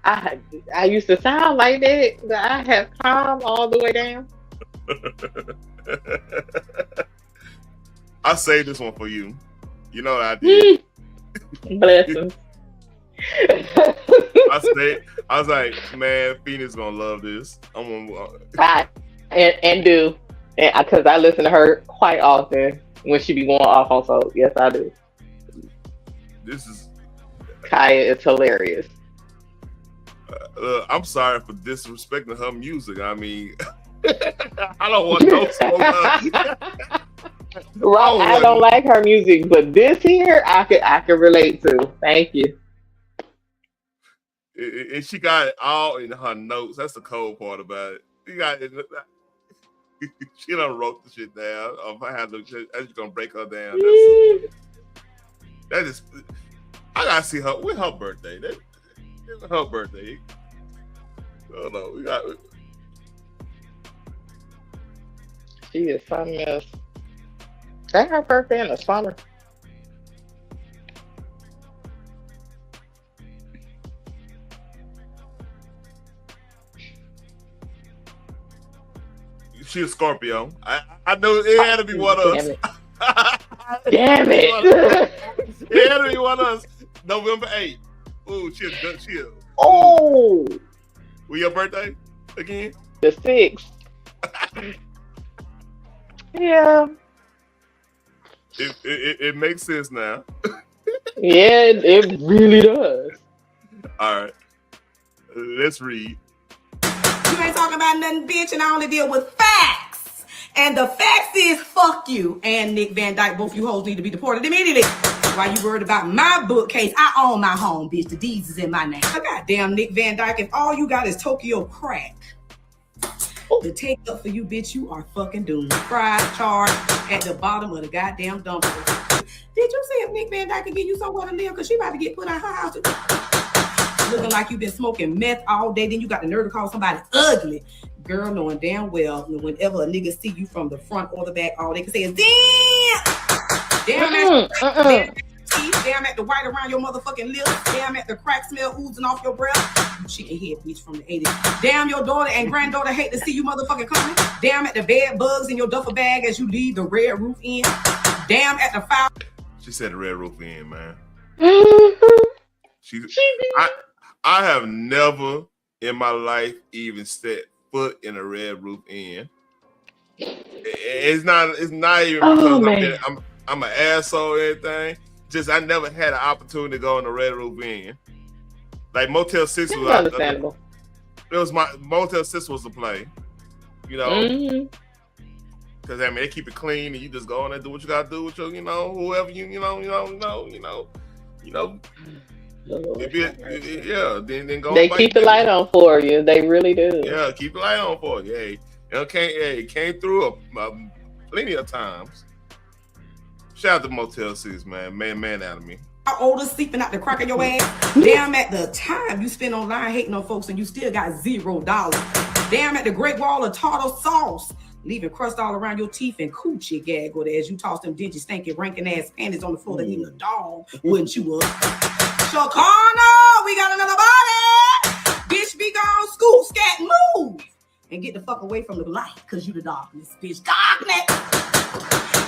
I used to sound like that, but I have calmed all the way down. I saved this one for you. You know what I did. Blessings. I was like, man, Phoenix gonna love this. I'm gonna and do, because I listen to her quite often when she be going off on. So yes, I do. This is Kaya is hilarious. I'm sorry for disrespecting her music. I mean, I don't want no smoke. Right, I don't like her music, but this here I can relate to. Thank you. And she got it all in her notes. That's the cold part about it. She done wrote the shit down. If I had to, I'm just gonna break her down. That is, I gotta see her. When her birthday? Her birthday. Oh no, we got. She is something else. That's her birthday in the summer. She's a Scorpio. I know it had to be one of us. Damn it. It had to be one of us. November 8th. Ooh, chill. Oh, Will your birthday again? the 6th. Yeah. It makes sense now. Yeah, it really does. All right. Let's read. You ain't talking about nothing, bitch, and I only deal with facts. And the facts is fuck you and Nick Van Dyke. Both you hoes need to be deported immediately. Why you worried about my bookcase? I own my home, bitch. The deeds is in my name. Goddamn Nick Van Dyke, if all you got is Tokyo crack to take up for you, bitch, you are fucking doomed. Fried, charred at the bottom of the goddamn dumpster. Did you see if Nick Van Dyke can give you somewhere to live? Because she about to get put out her house. Looking like you've been smoking meth all day. Then you got the nerve to call somebody ugly. Girl, knowing damn well whenever a nigga see you from the front or the back, all they can say is, damn at the white around your motherfucking lips. Damn at the crack smell oozing off your breath. You chicken head bitch from the 80s. Damn your daughter and granddaughter hate to see you motherfucking coming. Damn at the bed bugs in your duffel bag as you leave the red roof in. Damn at the foul. She said the red roof in, man. I have never in my life even set foot in a red roof inn. It's not even because I'm an asshole or anything. Just I never had an opportunity to go on the red roof inn. Like Motel 6 was understandable. It was my Motel 6 was the play. You know. Because I mean they keep it clean and you just go in and do what you gotta do with your, whoever you know. Then go. They keep the light on for you. They really do. Yeah, keep the light on for you. Hey, it came through plenty of times. Shout out to Motel 6, man out of me. Older sleeping out the crack of your ass. Damn at the time you spend online hating on folks and you still got $0. Damn at the Great Wall of tartar sauce. Leaving crust all around your teeth and coochie gaggle as you toss them dingy, stinking, ranking ass panties on the floor that even a dog wouldn't chew up. Chocano, we got another body. Bitch, be gone, scoop, scat, move. And get the fuck away from the light, because you the darkness, bitch. Darkness.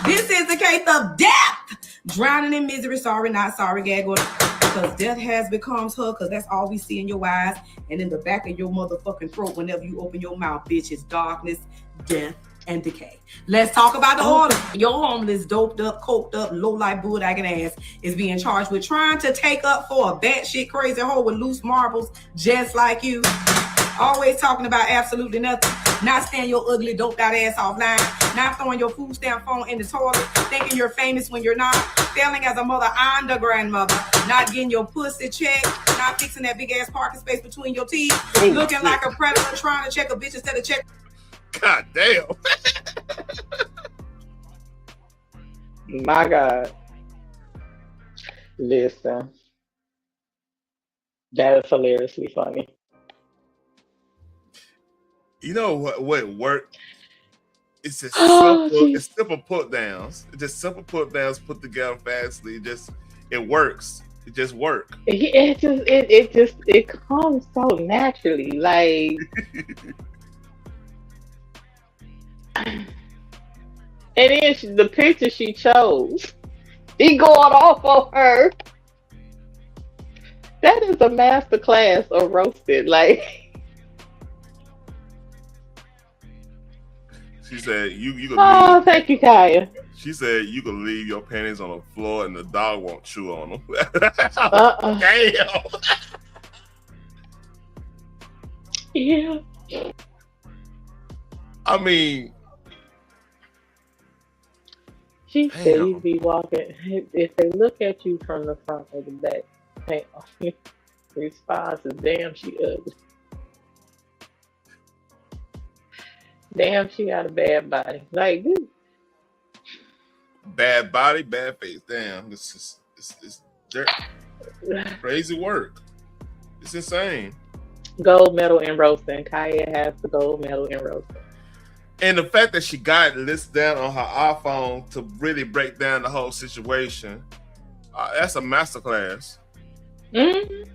This is the case of death. Drowning in misery, sorry, not sorry, gaggle. Because death has becomes her, because that's all we see in your eyes and in the back of your motherfucking throat whenever you open your mouth, bitch. It's darkness, death, and decay. Let's talk about the order. Your homeless, doped up, coked up, low-life, bull-dagging ass is being charged with trying to take up for a batshit crazy hoe with loose marbles just like you. Always talking about absolutely nothing. Not staying your ugly, doped-out ass offline. Not throwing your food stamp phone in the toilet. Thinking you're famous when you're not. Failing as a mother and a grandmother. Not getting your pussy checked. Not fixing that big-ass parking space between your teeth. Looking like a predator trying to check a bitch instead of check. God damn. My God. Listen. That is hilariously funny. You know what worked? It's just simple put downs. It's just simple put downs put together fastly. It works. It just works. It comes so naturally. Like and then the picture she chose, he going off on her. That is a master class of roasted. Like she said, "You can." Oh, leave. Thank you, Kaya. She said, "You can leave your panties on the floor, and the dog won't chew on them." Damn. Yeah. I mean, she said you be walking. If they look at you from the front or the back, response is damn, she ugly. Damn, she got a bad body. Like this. Bad body, bad face. Damn, it's dirt. Crazy work. It's insane. Gold medal in roasting. Kaya has the gold medal in roasting. And the fact that she got it listed down on her iPhone to really break down the whole situation, that's a masterclass. Mm-hmm.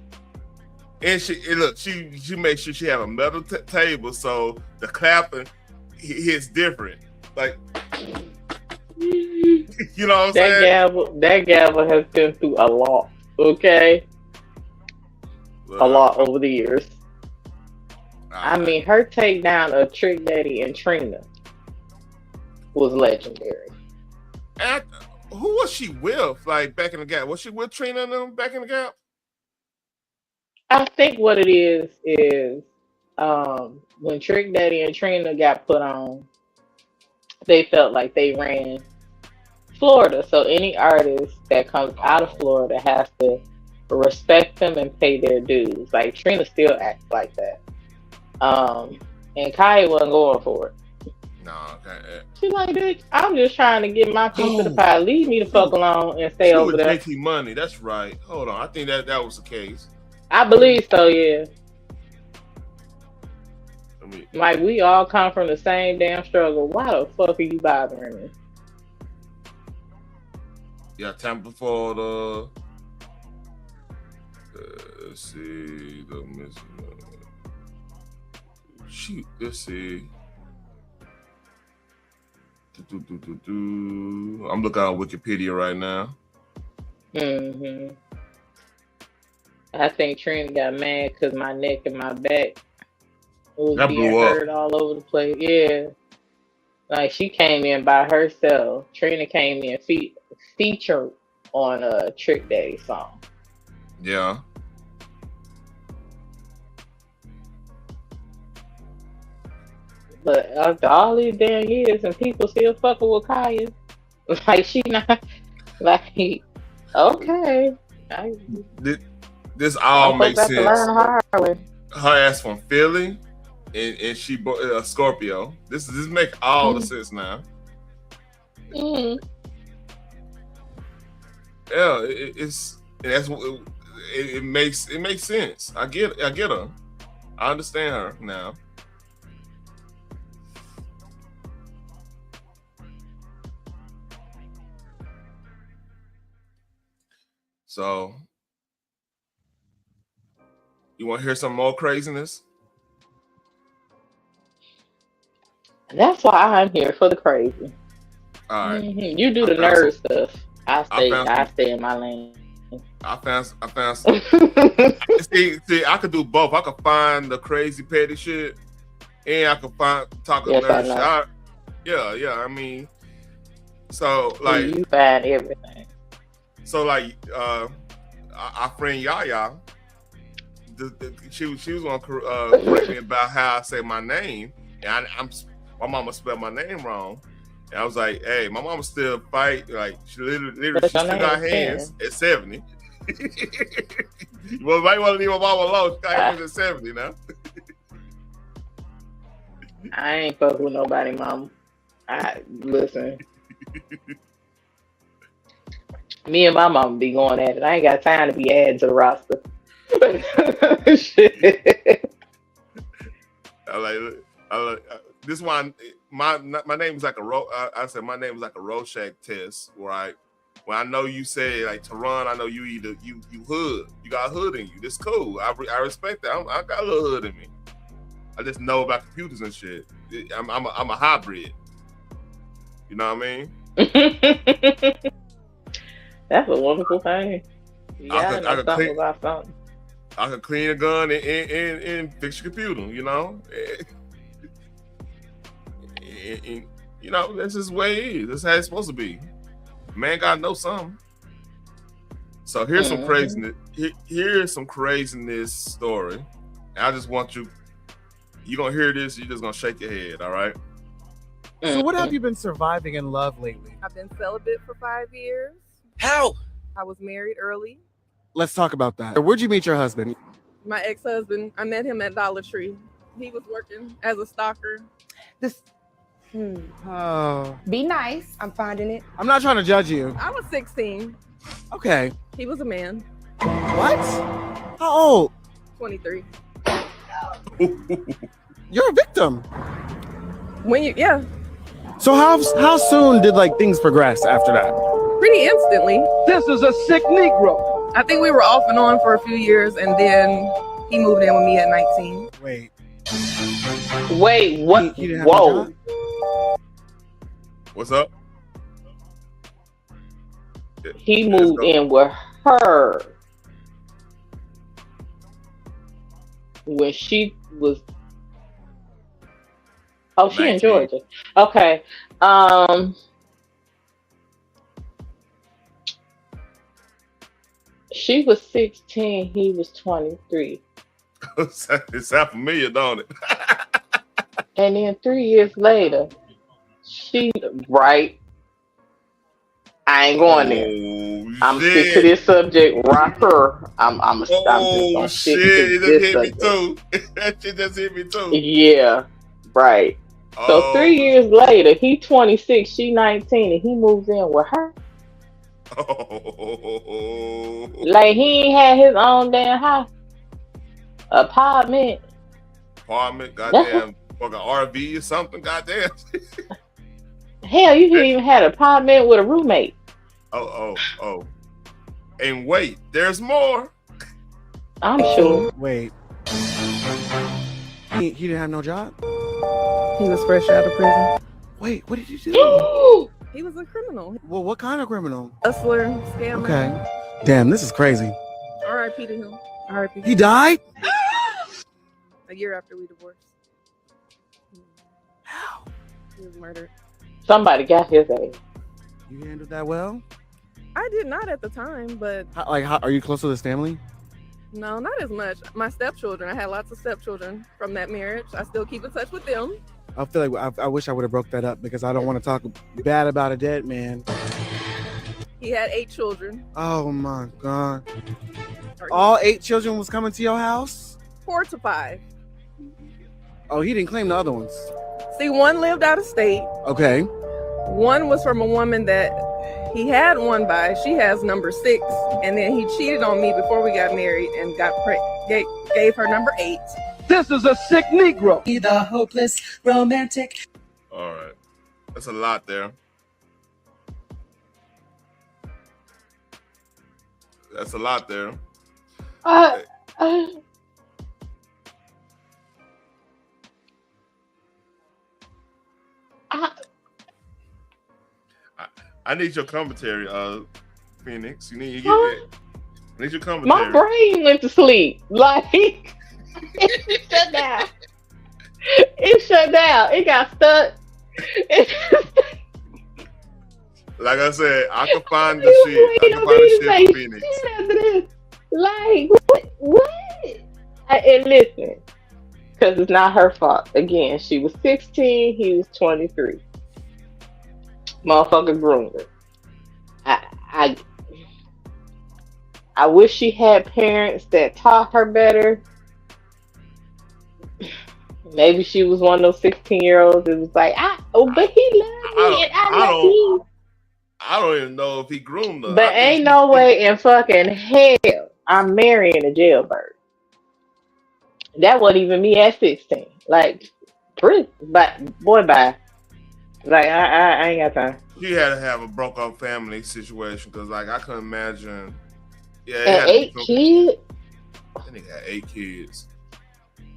And she made sure she had a metal table so the clapping hits different. Like, you know what I'm saying? That gavel has been through a lot. Okay. A lot over the years. I mean, her takedown of Trick Daddy and Trina was legendary. And who was she with? Like back in the Gap? Was she with Trina and them back in the Gap? I think what it is when Trick Daddy and Trina got put on, they felt like they ran Florida. So any artist that comes out of Florida has to respect them and pay their dues. Like Trina still acts like that. And Kaya wasn't going for it. No, okay. She's like, bitch, I'm just trying to get my piece of the pie. Leave me the fuck alone and stay She over with there. JT Money, that's right. Hold on, I think that was the case. I believe so, yeah. Like, we all come from the same damn struggle. Why the fuck are you bothering me? Yeah, time before the let's see, the missing. Shoot, let's see. I'm looking on Wikipedia right now. I think Trina got mad because my neck and my back was That being blew up. hurt all over the place. Yeah. Like, she came in by herself. Trina came in featured on a Trick Daddy song. Yeah. But after all these damn years and people still fucking with Kaya, like, she not, like, okay. This all Some makes folks have to sense. learn the hard way. Her ass from Philly, and she a Scorpio. This make all the sense now. Mm. Yeah, it's and that's what it makes sense. I get her. I understand her now. So, you want to hear some more craziness? That's why I'm here for the crazy. All right. You do the nerd stuff. I stay in my lane. I found some. see, I could do both. I could find the crazy petty shit, and I could talk Yes, about I know. shit. Yeah. I mean, so like You find everything. So like our friend Yaya, she was gonna correct me about how I say my name, and my mama spelled my name wrong, and I was like, hey, my mama still fight, like she literally she still got hands at 70. Well, might want to leave my mama alone. She got hands at 70 now. I ain't fuck with nobody, mama. Listen. Me and my mama be going at it. I ain't got time to be added to the roster. Shit. I like this one. My name is like I said my name is like a Rorschach test, right? When I know you say like Tehran, I know you either you hood, you got hood in you. This cool. I respect that. I got a little hood in me. I just know about computers and shit. I'm a hybrid. You know what I mean? That's a wonderful thing. You I gotta could know something clean- about something. I can clean a gun and fix your computer. You know. And, you know, that's just the way it is. That's how it's supposed to be. Man gotta know something. So here's some craziness. Here's some craziness story. And I just want you're gonna hear this, you're just gonna shake your head, all right? So what have you been surviving in love lately? I've been celibate for 5 years. How? I was married early. Let's talk about that. Where'd you meet your husband? My ex-husband, I met him at Dollar Tree. He was working as a stalker. Oh. Be nice. I'm finding it. I'm not trying to judge you. I was 16. Okay. He was a man. What? How old? 23. You're a victim. Yeah. So how soon did like things progress after that? Pretty instantly. This is a sick Negro. I think we were off and on for a few years, and then he moved in with me at 19. Wait, what? You didn't have a Whoa. job? What's up? He moved in with her when she was. Oh, she in 19. Georgia. Okay. She was 16. He was 23. It sounds familiar, don't it? And then 3 years later, she right. I ain't going there. I'm stick to this subject right here. I'm just gonna stick to It just this hit me subject. too. That shit just hit me too. Yeah, right. So 3 years later, he 26, she 19, and he moves in with her. Like he ain't had his own damn house, apartment, goddamn, fucking RV or something, goddamn. Hell, you could even had an apartment with a roommate. Oh. And wait, there's more. I'm sure. Wait. He didn't have no job? He was fresh out of prison. Wait, what did you do? He was a criminal. Well, what kind of criminal? Hustler, scammer. Okay. Damn, this is crazy. R.I.P. to him. R.I.P. He died? A year after we divorced. How? He was murdered. Somebody got his ass. You handled that well? I did not at the time, but How, are you close to this family? no, not as much. My stepchildren, I had lots of stepchildren from that marriage. I still keep in touch with them. I feel like I wish I would have broke that up because I don't want to talk bad about a dead man. He had 8 children. Oh my God. All 8 children was coming to your house? 4 to 5. Oh, he didn't claim the other ones. See, one lived out of state. Okay. One was from a woman that he had one by. She has number 6, and then he cheated on me before we got married and gave her number 8. This is a sick Negro. The hopeless romantic. All right. That's a lot there. That's a lot there. I need your commentary, Phoenix. You need I need your commentary. My brain went to sleep. Like it shut down. It shut down. It got stuck. Like I said, I can find the shit. I can find the shit for Phoenix. Like what? And listen, because it's not her fault. Again, she was 16. He was 23. Motherfucker groomed her. I wish she had parents that taught her better. Maybe she was one of those 16-year-olds that was like, but he loved me and I love him. I don't even know if he groomed her. But ain't no way in fucking hell I'm marrying a jailbird. That wasn't even me at 16. Like, bye. Like, I ain't got time. She had to have a broke up family situation because, like, I couldn't imagine. Yeah, And 8 kids? That nigga had 8 kids.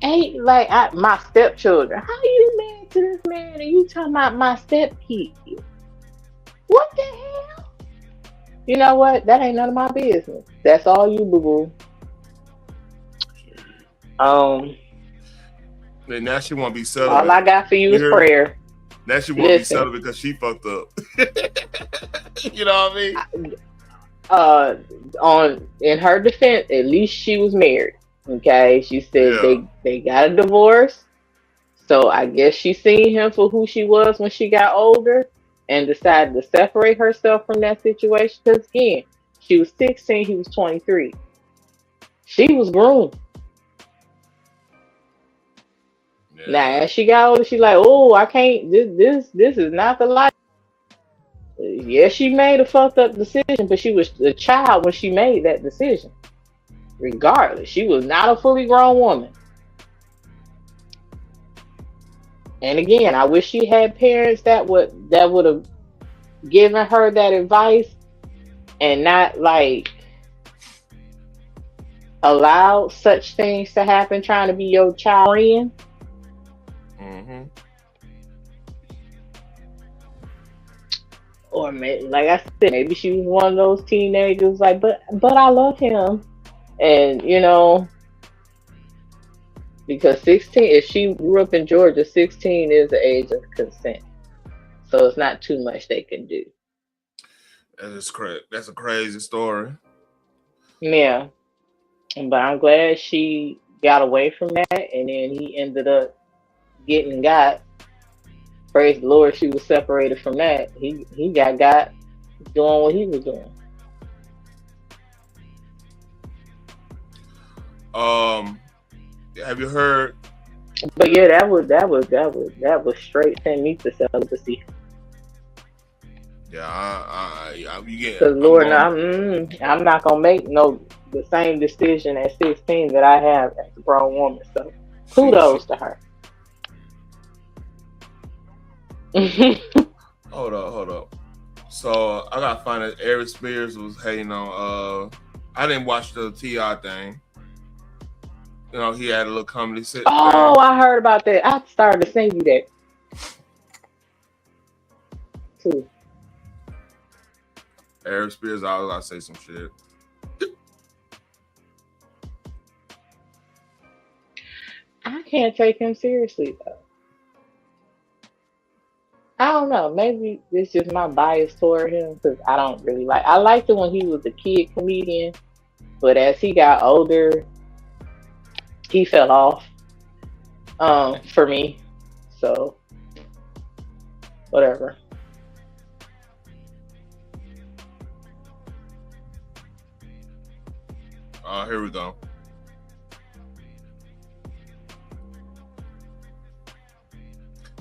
8, like, my stepchildren. How you married to this man and you talking about my stepkid? What the hell? You know what? That ain't none of my business. That's all you, boo-boo. And now she want to be settled. All I got for you is prayer. Now she want to be settled because she fucked up. You know what I mean? In her defense, at least she was married. Okay, she said they got a divorce. So I guess she seen him for who she was when she got older and decided to separate herself from that situation. Because again, she was 16, he was 23. She was groomed. Yeah. Now, as she got older, she like, oh, I can't. This is not the life. Yeah, she made a fucked up decision, but she was a child when she made that decision. Regardless, she was not a fully grown woman. And again, I wish she had parents that would have given her that advice and not like allowed such things to happen, trying to be your child friend. Mm-hmm. Or maybe, like I said, maybe she was one of those teenagers like, but I love him, and you know, Because 16, if she grew up in Georgia, 16 is the age of consent. So it's not too much they can do. That is correct. That's a crazy story. Yeah. But I'm glad she got away from that, and then he ended up getting got. Praise the Lord, she was separated from that. He got doing what he was doing. Have you heard? But yeah, that was straight send me to celibacy. Yeah, you get. Because Lord, I'm not gonna make the same decision at 16 that I have as a grown woman. So kudos to her. Hold up. So I gotta find out. Aries Spears was hating on. I didn't watch the T.I. thing. You know, he had a little comedy set. Oh, I heard about that. I started to send you that too. Aries Spears, I was gotta say some shit. I can't take him seriously though. I don't know. Maybe it's just my bias toward him because I don't really like. I liked it when he was a kid comedian, but as he got older, he fell off. For me, so whatever. Here we go.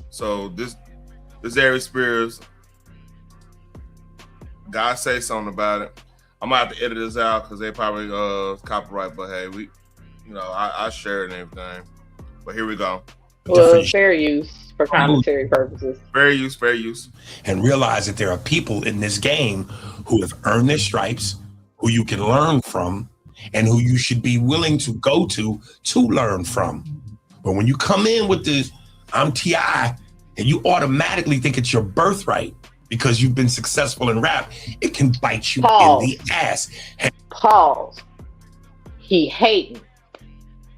So this Aries Spears, God say something about it. I'm gonna have to edit this out because they probably copyright. But hey, I share it and everything. But here we go. Well, it's fair use for commentary purposes. Fair use. And realize that there are people in this game who have earned their stripes, who you can learn from, and who you should be willing to go to learn from. But when you come in with this, I'm T.I., and you automatically think it's your birthright because you've been successful in rap, it can bite you in the ass. Pause. He hating.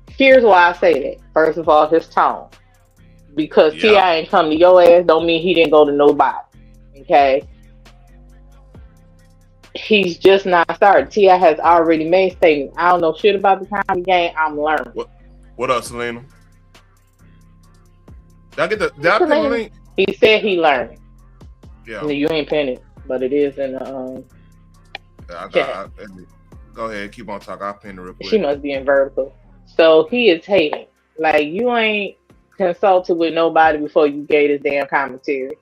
Here's why I say that. First of all, his tone. Because T.I. ain't come to your ass don't mean he didn't go to nobody. Okay? He's just not started. T.I. has already made statements. I don't know shit about the comedy game. I'm learning. What up, Selena? Did I pin the link? He said he learned. Yeah. You ain't pin it, but it is in the go ahead, keep on talking. I'll pin it real quick. She must be in vertical. So he is hating. Like, you ain't consulted with nobody before you gave this damn commentary.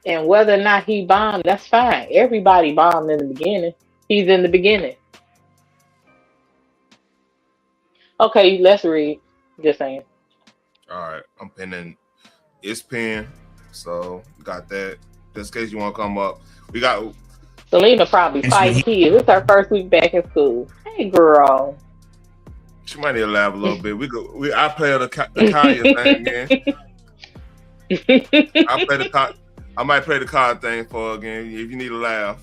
And whether or not he bombed, that's fine. Everybody bombed in the beginning. He's in the beginning. Okay, let's read. Just saying. All right, I'm pinning. It's pinned, so you got that. Just in case you want to come up, we got Selena probably 5 kids. It's her first week back in school. Hey, girl. She might need to laugh a little bit. I play the Kanye thing again. I might play the card thing for her again if you need a laugh.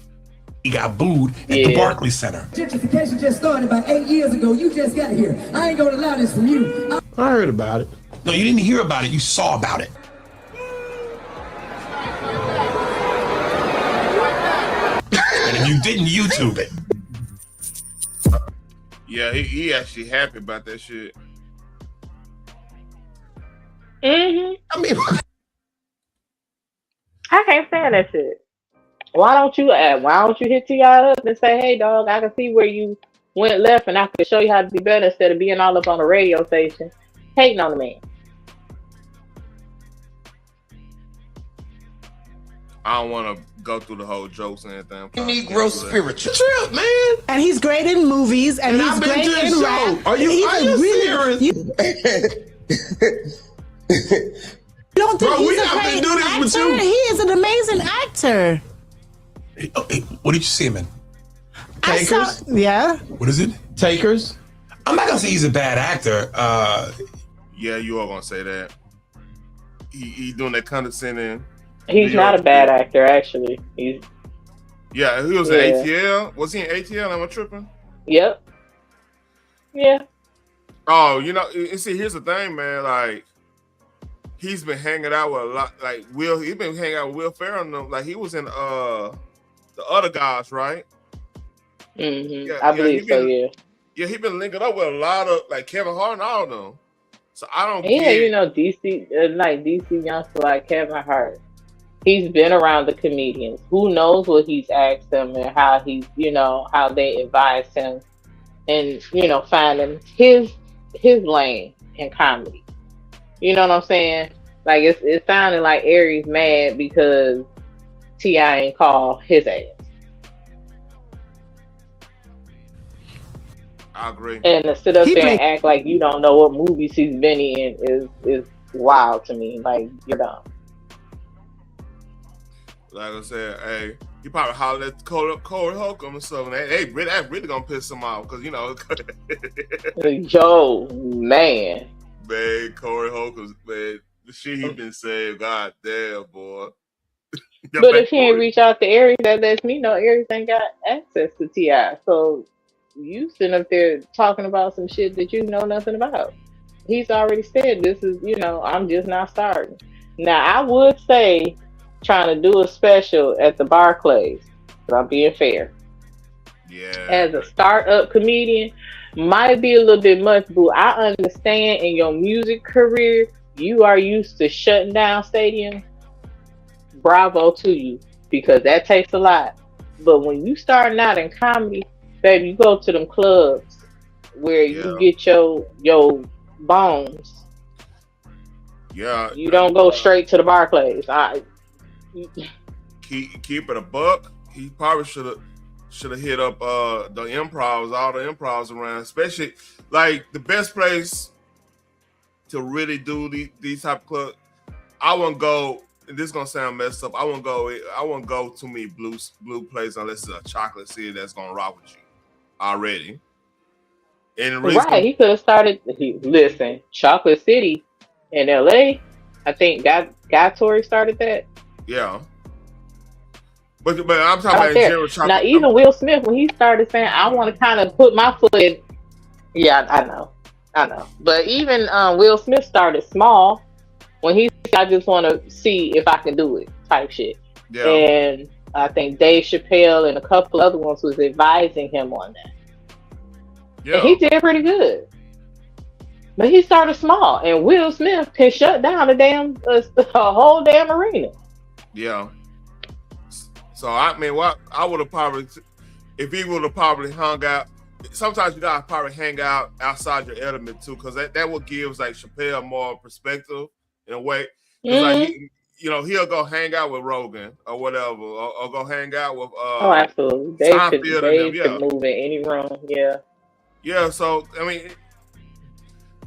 He got booed at the Barclays Center. Gentrification just started about 8 years ago. You just got here. I ain't gonna allow this from you. I heard about it. No, you didn't hear about it. You saw about it. And you didn't YouTube it. Yeah, he actually happy about that shit. Mm-hmm. I mean, I can't stand that shit. Why don't you hit T.I. up and say, hey, dog, I can see where you went left and I can show you how to be better instead of being all up on a radio station hating on the man. I don't want to go through the whole jokes and everything. Negro spiritual. Trip, man. And he's great in movies, and he's I've been great to his in show. rap. Are you serious? You don't think Bro, he's we a have to great do this actor? with you. He is an amazing actor. Hey, what did you see him in? Takers? Yeah. What is it? Takers? I'm not gonna say he's a bad actor. Yeah, you are gonna say that. He's doing that condescending. He's not a bad actor, actually. Yeah, he was in ATL. Was he in ATL? Am I tripping? Yep. Yeah. Oh, you know, and see, here's the thing, man. Like, he's been hanging out with a lot. Like Will, he's been hanging out with Will Ferrell. And them. Like he was in the other guys, right? Mm-hmm. I believe so. Yeah. Yeah, he been linking up with a lot of like Kevin Hart and all of them. So I don't. Yeah, you know, DC youngster like Kevin Hart. He's been around the comedians. Who knows what he's asked them and how he's, you know, how they advised him, and you know, finding his lane in comedy. You know what I'm saying? Like it sounded like Aries mad because T.I. ain't called his ass. I agree. And to sit up there and act like you don't know what movies he's been in is wild to me. Like, you know. Like I said, hey, he probably hollered at Corey Holcomb or something. That really gonna piss him off because you know. Yo, man. Man, Corey Holcomb, man, the shit he been saying, god damn, boy. But if he ain't reach out to Aries, that lets me know Aries ain't got access to T.I. So you sitting up there talking about some shit that you know nothing about. He's already said this is, you know, I'm just not starting. Now I would say trying to do a special at the Barclays, but I'm being fair. Yeah. As a startup comedian, might be a little bit much, but I understand in your music career, you are used to shutting down stadiums. Bravo to you, because that takes a lot. But when you starting out in comedy, baby, you go to them clubs where you get your bones. Yeah. You don't go straight to the Barclays. Keep it a buck. He probably should have hit up the improvs, all the improvs around, especially like the best place to really do these type of clubs. I wouldn't go. This is gonna sound messed up. I wouldn't go to me blue place unless it's a chocolate city that's gonna rock with you already. And right, he could have started. Listen, Chocolate City in LA. I think Guy Tori started that. Yeah. But I'm talking about in general chocolate. Now even Will Smith, when he started saying, I want to kind of put my foot in. Yeah, I know. But even Will Smith started small when he said, I just want to see if I can do it type shit. Yeah. And I think Dave Chappelle and a couple other ones was advising him on that. Yeah. And he did pretty good. But he started small, and Will Smith can shut down a whole damn arena. Yeah. So I mean, what I would have probably, if he would have probably hung out. Sometimes you gotta probably hang out outside your element too, because that would give like Chappelle more perspective in a way. Like he'll go hang out with Rogan or whatever, or go hang out with oh, absolutely. They could move in any room. Yeah. Yeah. So I mean,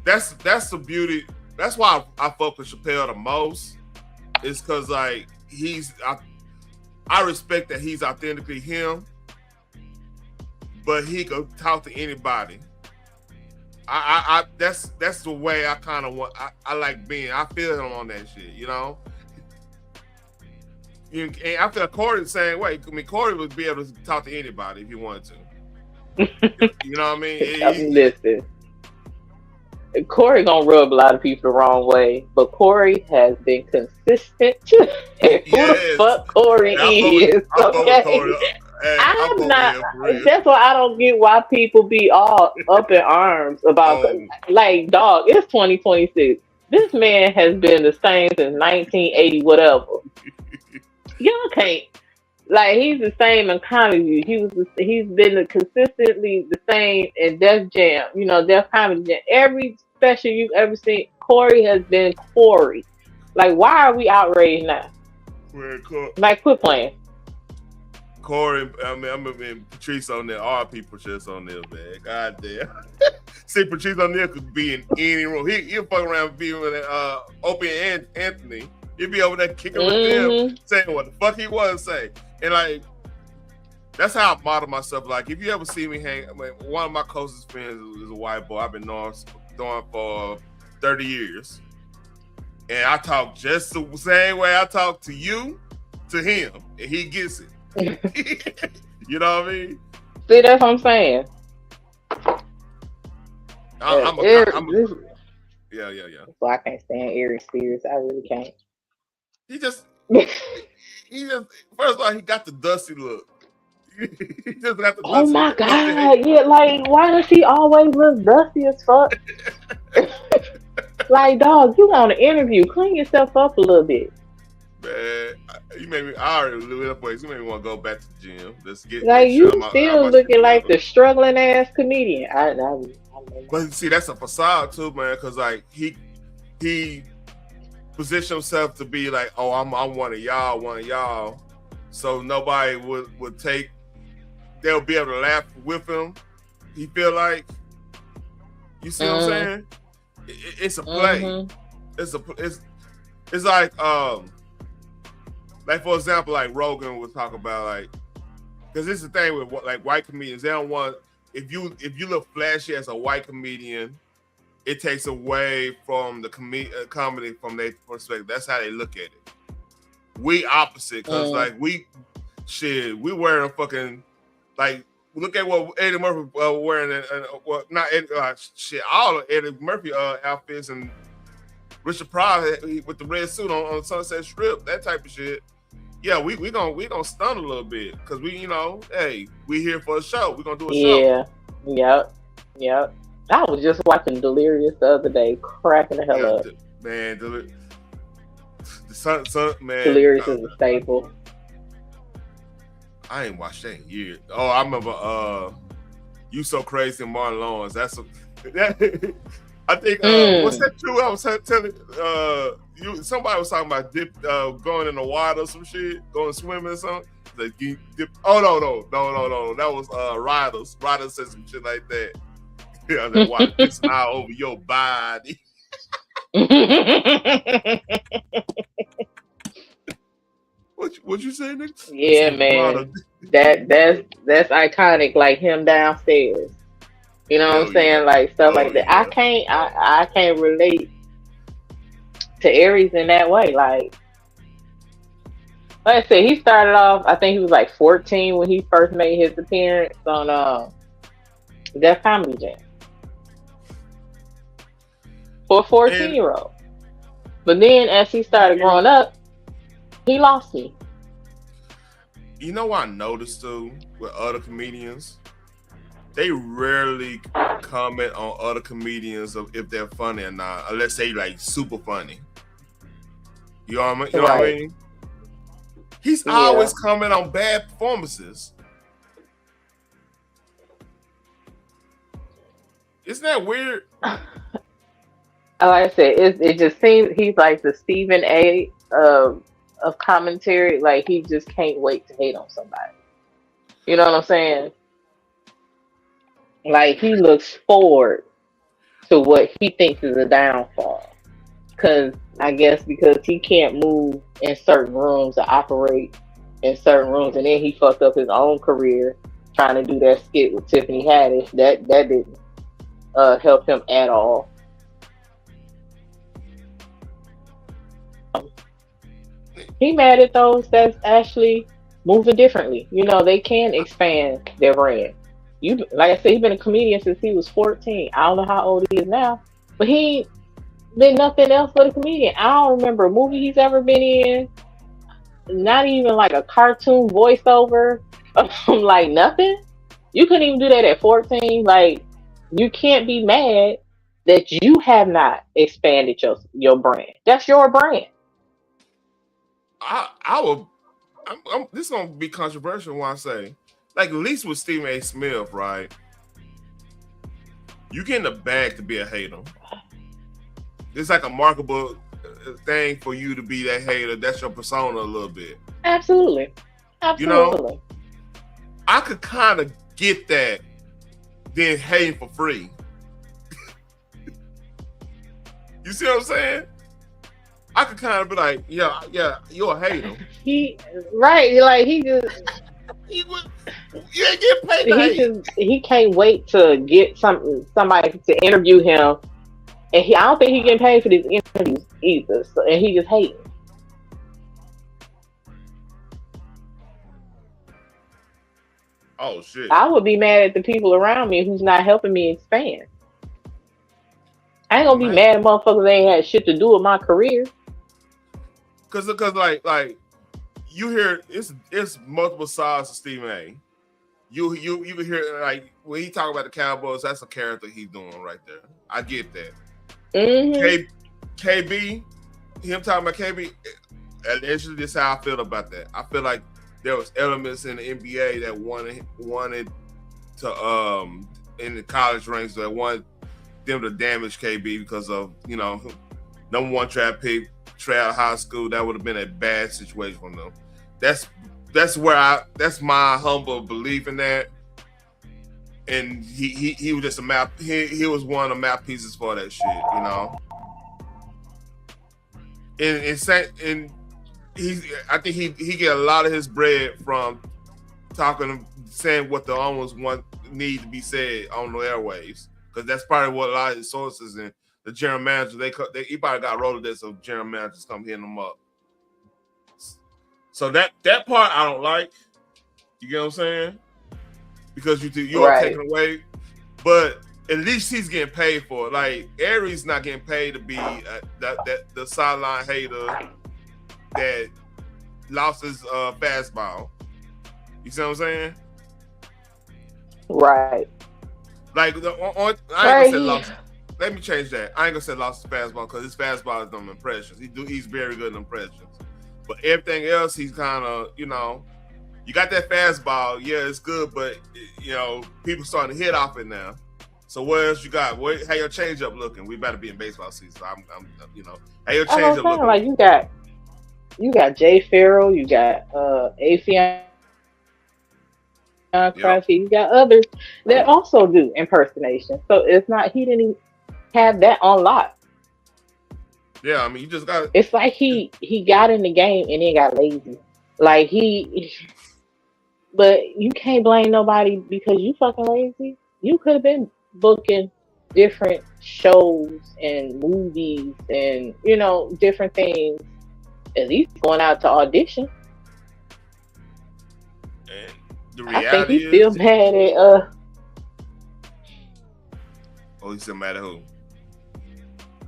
that's the beauty. That's why I fuck with Chappelle the most. Is because like I respect that he's authentically him, but he could talk to anybody. I that's the way I kind of want. I like being. I feel him on that shit, you know. And I feel Corey the same way. I mean, Corey would be able to talk to anybody if he wanted to. You know what I mean? Listen, Corey gonna rub a lot of people the wrong way, but Corey has been consistent. Who the fuck Corey is? Okay. I'm not. That's why I don't get why people be all up in arms about like, dog. It's 2026. This man has been the same since 1980, whatever. Y'all can't. Like, he's the same in comedy. He's been consistently the same in Def Jam. You know, Def Comedy Jam. Every special you've ever seen, Corey has been Corey. Like, why are we outraged now? Like, quit playing. Corey, I mean Patrice O'Neal, RP Patrice O'Neal, man. God damn. See, Patrice O'Neal could be in any room. He'll fuck around being with Opie and Anthony. He'll be over there kicking with them, saying what the fuck he was saying. And like, that's how I model myself. Like, if you ever see me hang, I mean, one of my closest friends is a white boy. I've been knowing for 30 years. And I talk just the same way I talk to you, to him. And he gets it. You know what I mean? See, that's what I'm saying. Yeah. So I can't stand Ari Spears. I really can't. He just first of all, he got the dusty look. He just got the Oh dusty my look. God. Yeah, like, why does he always look dusty as fuck? Like, dog, you on an interview. Clean yourself up a little bit. Man, you made me. I already live up place. You made me want to go back to the gym. Let's get. Like, make you sure still looking like the struggling ass comedian. But see, that's a facade too, man. Because like he positioned himself to be like, oh, I'm one of y'all. So nobody would take. They'll be able to laugh with him. He feel like. You see what I'm saying? It's a play. It's like for example, like Rogan would talk about, like, because this is the thing with like white comedians. They don't want, if you look flashy as a white comedian, it takes away from the comedy from their perspective. That's how they look at it. We opposite, because like we wearing fucking, like, look at what Eddie Murphy wearing, well, not Eddie, all of Eddie Murphy outfits, and Richard Pryor with the red suit on Sunset Strip, that type of shit. Yeah, we gonna stun a little bit, because we, hey, we here for a show. We gonna do a show. Yeah. Yep. I was just watching Delirious the other day, cracking the hell up. Man, the sun, man. Delirious is a staple. I ain't watched that in years. Oh, I remember You So Crazy and Martin Lawrence. I think what's that true? I was telling somebody was talking about going in the water or some shit, going swimming or something. Like, oh no. That was Riders. Riders said some shit like that. Yeah, I watch this eye over your body. What you say, Nick? Yeah, man. That's iconic, like him downstairs. You know what I'm saying? Like stuff like that. I can't relate to Aries in that way. Like I said, he started off, I think he was like 14 when he first made his appearance on Def Comedy Jam. For a 14-year-old. But then as he started growing up, he lost me. You know what I noticed too with other comedians? They rarely comment on other comedians of if they're funny or not, unless they like super funny. You know what I mean? He's always commenting on bad performances. Isn't that weird? Like I said, it just seems he's like the Stephen A. of commentary. Like, he just can't wait to hate on somebody. You know what I'm saying? Like, he looks forward to what he thinks is a downfall. Because he can't move in certain rooms or operate in certain rooms, and then he fucked up his own career trying to do that skit with Tiffany Haddish. That didn't help him at all. He mad at those that's actually moving differently. You know, they can expand their brand. Like I said, he's been a comedian since he was 14. I don't know how old he is now, but he ain't been nothing else but a comedian. I don't remember a movie he's ever been in. Not even like a cartoon voiceover. Like nothing. You couldn't even do that at 14. Like, you can't be mad that you have not expanded your brand. That's your brand. This is gonna be controversial when I say, like, at least with Stephen A. Smith, right? You get in the bag to be a hater. It's like a markable thing for you to be that hater. That's your persona a little bit. Absolutely. You know, I could kind of get that, then hating for free. You see what I'm saying? I could kind of be like, yeah, you're a hater. He just you ain't getting paid to hate. He can't wait to get somebody to interview him, and I don't think he getting paid for these interviews either. So, and he just hating. Oh shit! I would be mad at the people around me who's not helping me expand. I ain't gonna be mad at motherfuckers that ain't had shit to do with my career. Cause like you hear it's multiple sides of Stephen A. You can hear like when he talk about the Cowboys, that's a character he's doing right there. I get that. KB, him talking about KB, actually this is how I feel about that. I feel like there was elements in the NBA that wanted to in the college ranks that wanted them to damage KB because of, you know, number one draft pick, straight out of high school. That would have been a bad situation for them. That's my humble belief in that. And he was just a map. He was one of the mouthpieces for that shit, you know. And I think he get a lot of his bread from saying what the owners need to be said on the airwaves, because that's probably what a lot of his sources and the general manager he probably got Rolodex of general managers come hitting them up. So that part I don't like. You get what I'm saying? Because you're right. taking away, but at least he's getting paid for it. Like Aries not getting paid to be the sideline hater that lost his fastball. You see what I'm saying? Right. Like I ain't gonna say lost. Let me change that. I ain't gonna say lost his fastball because his fastball is them impressions. He's very good in impressions. But everything else, he's kind of, you know, you got that fastball. Yeah, it's good, but, you know, people starting to hit off it now. So what else you got? How your changeup looking? We better be in baseball season. So I'm you know, how your changeup looking? Like you got Jay Farrell, you got Afion Crafty, you got others that also do impersonation. So it's not he didn't have that on lock. Yeah, I mean, you just got. It's like he got in the game and then got lazy. Like but you can't blame nobody because you fucking lazy. You could have been booking different shows and movies and, you know, different things. At least going out to audition. And the reality I think he's still mad at Oh, he's still mad at who?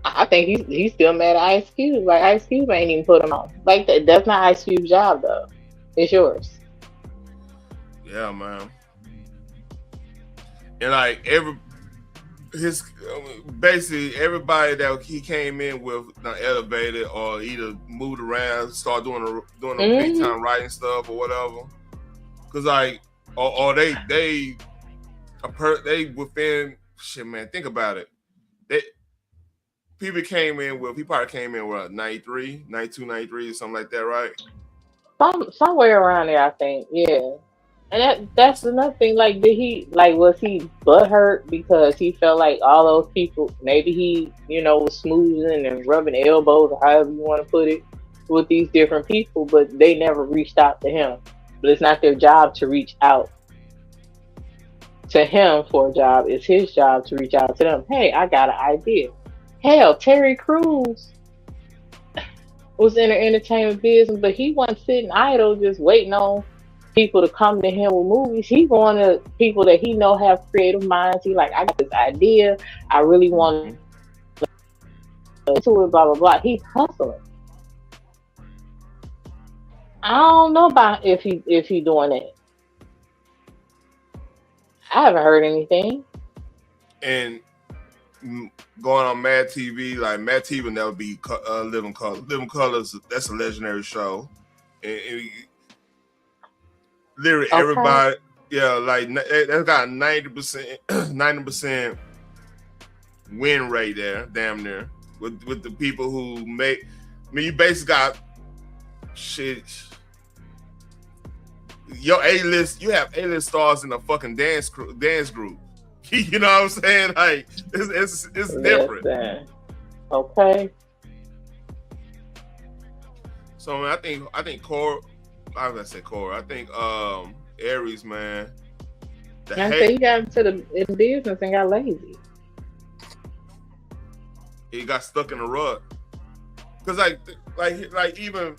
I think he's still mad at Ice Cube. Like Ice Cube ain't even put him on. Like that's not Ice Cube's job though. It's yours. Yeah, man. And like basically everybody that he came in with not elevated or either moved around, start doing the big time writing stuff or whatever. Cause like or they within shit, man. Think about it. He probably came in with 93, 92, 93, something like that, right? Somewhere around there, I think. Yeah. And that's another thing. Like, was he butthurt because he felt like all those people, maybe he, you know, was smoozing and rubbing elbows or however you want to put it with these different people, but they never reached out to him. But it's not their job to reach out to him for a job. It's his job to reach out to them. Hey, I got an idea. Hell, Terry Crews was in the entertainment business, but he wasn't sitting idle just waiting on people to come to him with movies. He going to people that he know have creative minds. He like, I got this idea. I really want to do it, blah, blah, blah. He's hustling. I don't know about if he doing it. I haven't heard anything. And going on Mad TV, like Mad TV would never be Living Colors. Living Colors, that's a legendary show. And literally everybody, yeah, like that's got 90% win rate there, damn near, with the people who make. I mean, you basically got shit. Your A-list, you have A-list stars in a fucking dance group. You know what I'm saying? Like it's different. Okay. So man, I think Core. I was gonna say Core. I think Aries, man. He got into the business and got lazy. He got stuck in a rut. Cause like even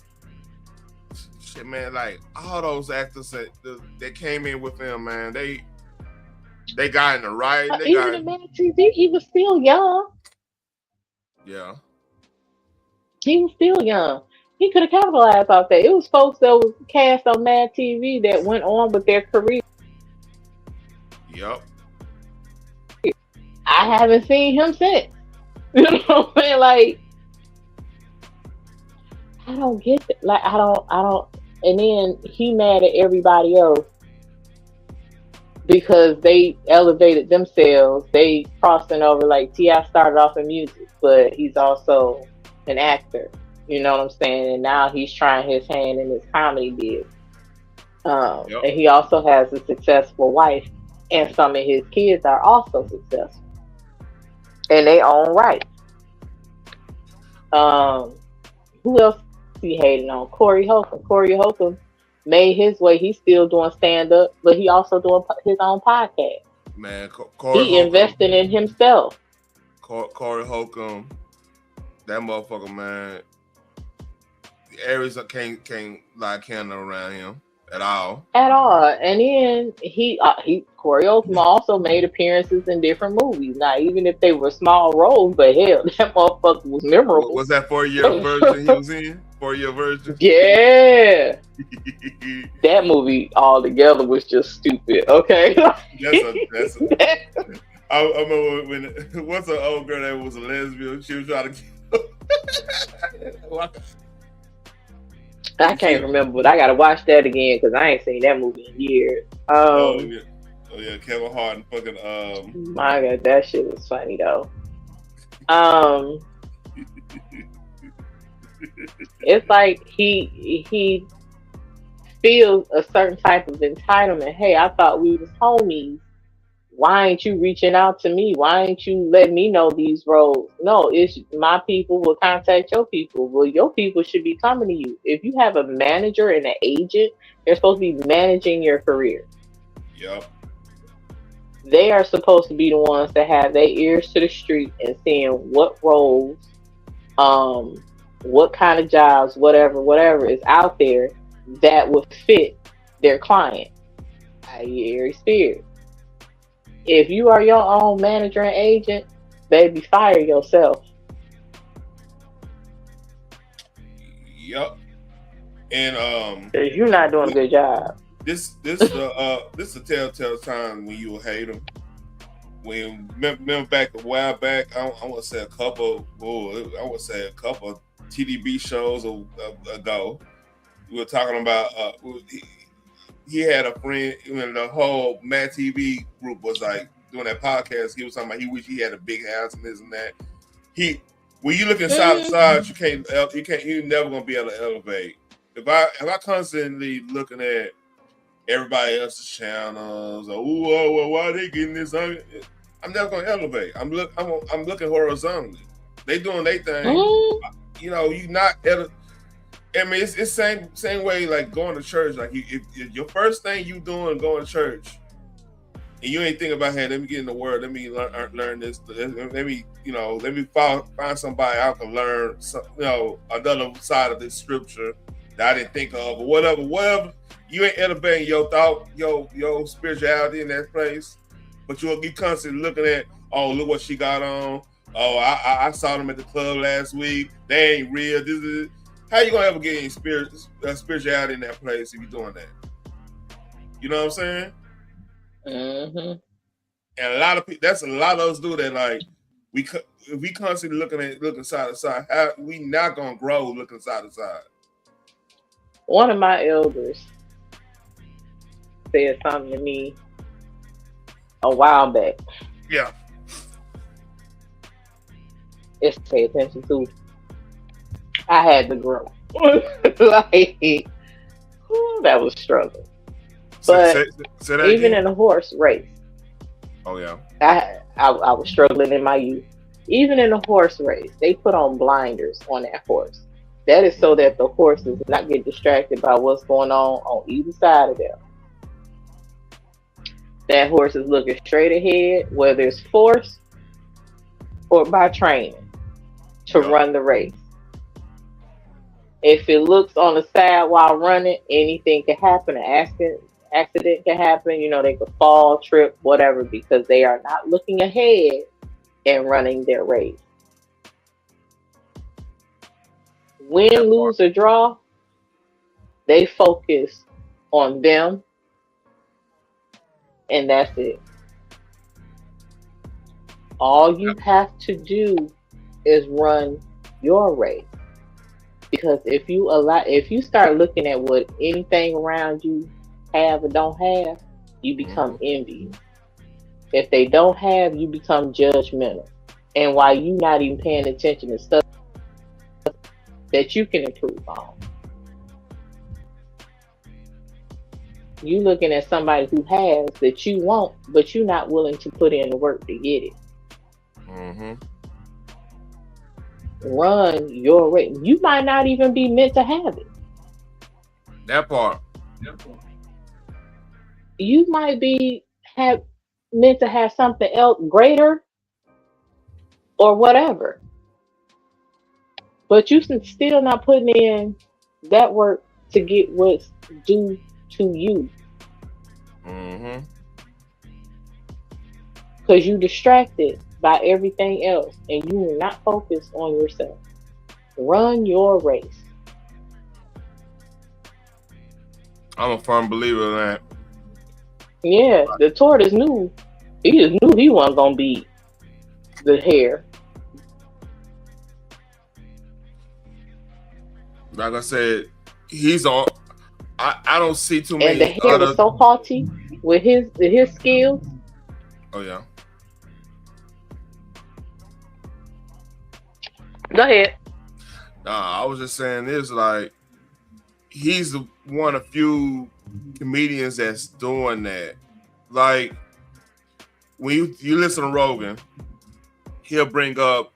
shit, man. Like all those actors that came in with him, man. They got in the right. Even in Mad TV, he was still young. Yeah. He was still young. He could have capitalized off that. It was folks that was cast on Mad TV that went on with their career. Yep. I haven't seen him since. You know what I'm saying? Like, I don't get it. Like, I don't. And then he mad at everybody else because they elevated themselves. They crossing over. Like, T.I. started off in music, but he's also an actor. You know what I'm saying? And now he's trying his hand in this comedy biz. And he also has a successful wife, and some of his kids are also successful in their own right. Who else he hating on? Corey Holcomb. Corey Holcomb made his way. He's still doing stand up, but he also doing his own podcast. Man, he invested in himself. Corey Holcomb, that motherfucker, man. Aries can't like candle around him at all. At all. And then Corey Holcomb also made appearances in different movies. Not even if they were small roles, but hell, that motherfucker was memorable. Was that 4-year version he was in? 4-year version? Yeah. That movie altogether was just stupid. Okay. That's I remember when what's an old girl that was a lesbian? She was trying to kill. I can't remember, but I gotta watch that again because I ain't seen that movie in years. Oh yeah, Kevin Hart and fucking My God, that shit was funny though. It's like he feels a certain type of entitlement. Hey, I thought we was homies. Why ain't you reaching out to me? Why ain't you letting me know these roles? No, it's my people will contact your people. Well, your people should be coming to you. If you have a manager and an agent, they're supposed to be managing your career. Yep. They are supposed to be the ones that have their ears to the street and seeing what roles, what kind of jobs, whatever is out there that would fit their client, i.e. Aries Spears. If you are your own manager and agent, baby, fire yourself. Yep. And if you're not doing a good job. This is a telltale time when you will hate them. When remember back a while back, I want to say a couple TDB shows ago. We were talking about he had a friend when the whole Mad TV group was like doing that podcast. He was talking about he wish he had a big house and this and that. When you look inside the side, you're never gonna be able to elevate. If I constantly looking at everybody else's channels or why are they getting this? I'm never gonna elevate. I'm looking horizontally. They doing their thing. You know, you not. I mean, it's same way like going to church. Like if your first thing you doing going to church, and you ain't thinking about, hey, let me get in the word, let me learn this, let me find somebody I can learn, another side of this scripture that I didn't think of, or whatever. You ain't elevating your thought, your spirituality in that place, but you constantly looking at, oh, look what she got on. Oh, I saw them at the club last week. They ain't real. This is. How you gonna ever get any spirituality in that place if you're doing that? You know what I'm saying? Mm-hmm. And a lot of people, that's a lot of us do that. Like we constantly looking side to side. How we not gonna grow looking side to side? One of my elders said something to me a while back. Yeah. It's pay attention to. I had to grow. Like, that was struggle. But say even again? in a horse race. Oh yeah. I was struggling in my youth. Even in a horse race, they put on blinders on that horse. That is so that the horse does not get distracted by what's going on either side of them. That horse is looking straight ahead, whether it's force or by training to run the race. If it looks on the side while running, anything can happen. An accident can happen. You know, they could fall, trip, whatever, because they are not looking ahead and running their race. Win, lose, or draw, they focus on them, and that's it. All you have to do is run your race. Because if you start looking at what anything around you have or don't have, you become envious. If they don't have, you become judgmental. And while you're not even paying attention to stuff that you can improve on, you looking at somebody who has that you want, but you're not willing to put in the work to get it. Mm-hmm. Run your race. You might not even be meant to have it. That part. You might be meant to have something else greater or whatever. But you can still not putting in that work to get what's due to you. Mm-hmm. Because you distracted by everything else and you are not focused on yourself. Run your race. I'm a firm believer in that. Yeah, the tortoise knew. He just knew he wasn't gonna beat the hare. Like I said, he's on. I don't see too many. And the hare was so haughty with his skills. Oh yeah. Go ahead. Nah, I was just saying this, like, he's one of few comedians that's doing that. Like, when you listen to Rogan, he'll bring up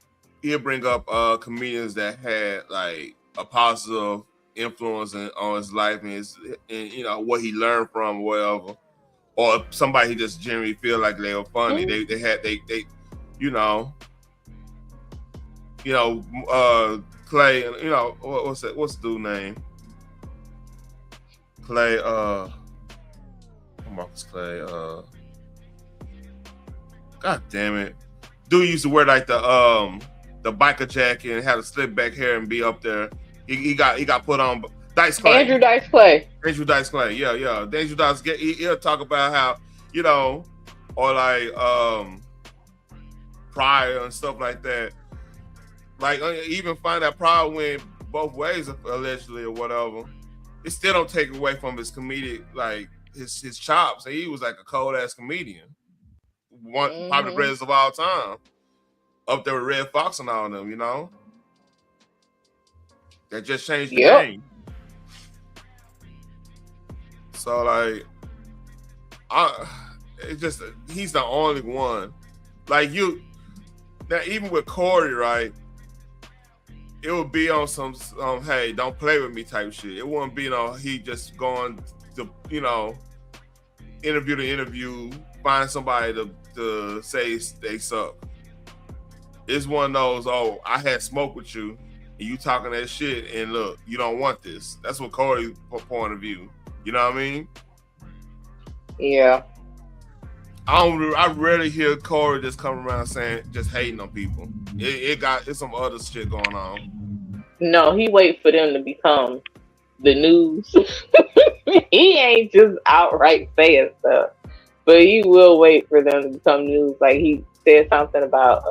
comedians that had like a positive influence on his life and you know what he learned from, whatever, or somebody he just generally feel like they were funny. Mm-hmm. They Clay, you know, what's the dude name? Clay, Marcus Clay, God damn it. Dude used to wear like the biker jacket and had a slick back hair and be up there. He got put on Dice Clay. Andrew Dice Clay. Yeah. Andrew Dice, he'll talk about how, you know, or like Pryor and stuff like that. Like, even find that Pryor went both ways allegedly or whatever. It still don't take away from his comedic, like his chops. And he was like a cold ass comedian. One probably the greatest of all time. Up there with Red Fox and all of them, you know? That just changed the game. So like he's the only one. Like now even with Corey, right? It would be on some hey, don't play with me type shit. It wouldn't be he just going to, you know, interview to interview, find somebody to say they suck. It's one of those, I had smoke with you and you talking that shit and look, you don't want this. That's what Corey's point of view. You know what I mean? Yeah. I rarely hear Corey just come around saying, just hating on people. It's some other shit going on. No, he wait for them to become the news. He ain't just outright saying stuff, but he will wait for them to become news. Like he said something about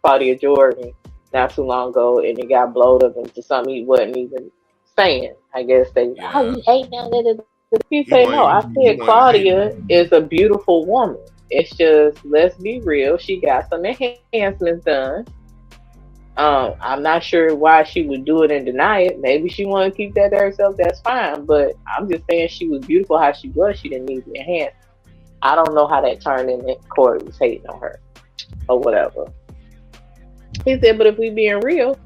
Claudia Jordan not too long ago, and it got blowed up into something he wasn't even saying. I guess you hate them. He said, no, I said Claudia is a beautiful woman. It's just, let's be real, she got some enhancements done. I'm not sure why she would do it and deny it. Maybe she wanted to keep that to herself, that's fine. But I'm just saying she was beautiful how she was. She didn't need the enhancement. I don't know how that turned into Corey was hating on her or whatever. He said, but if we being real,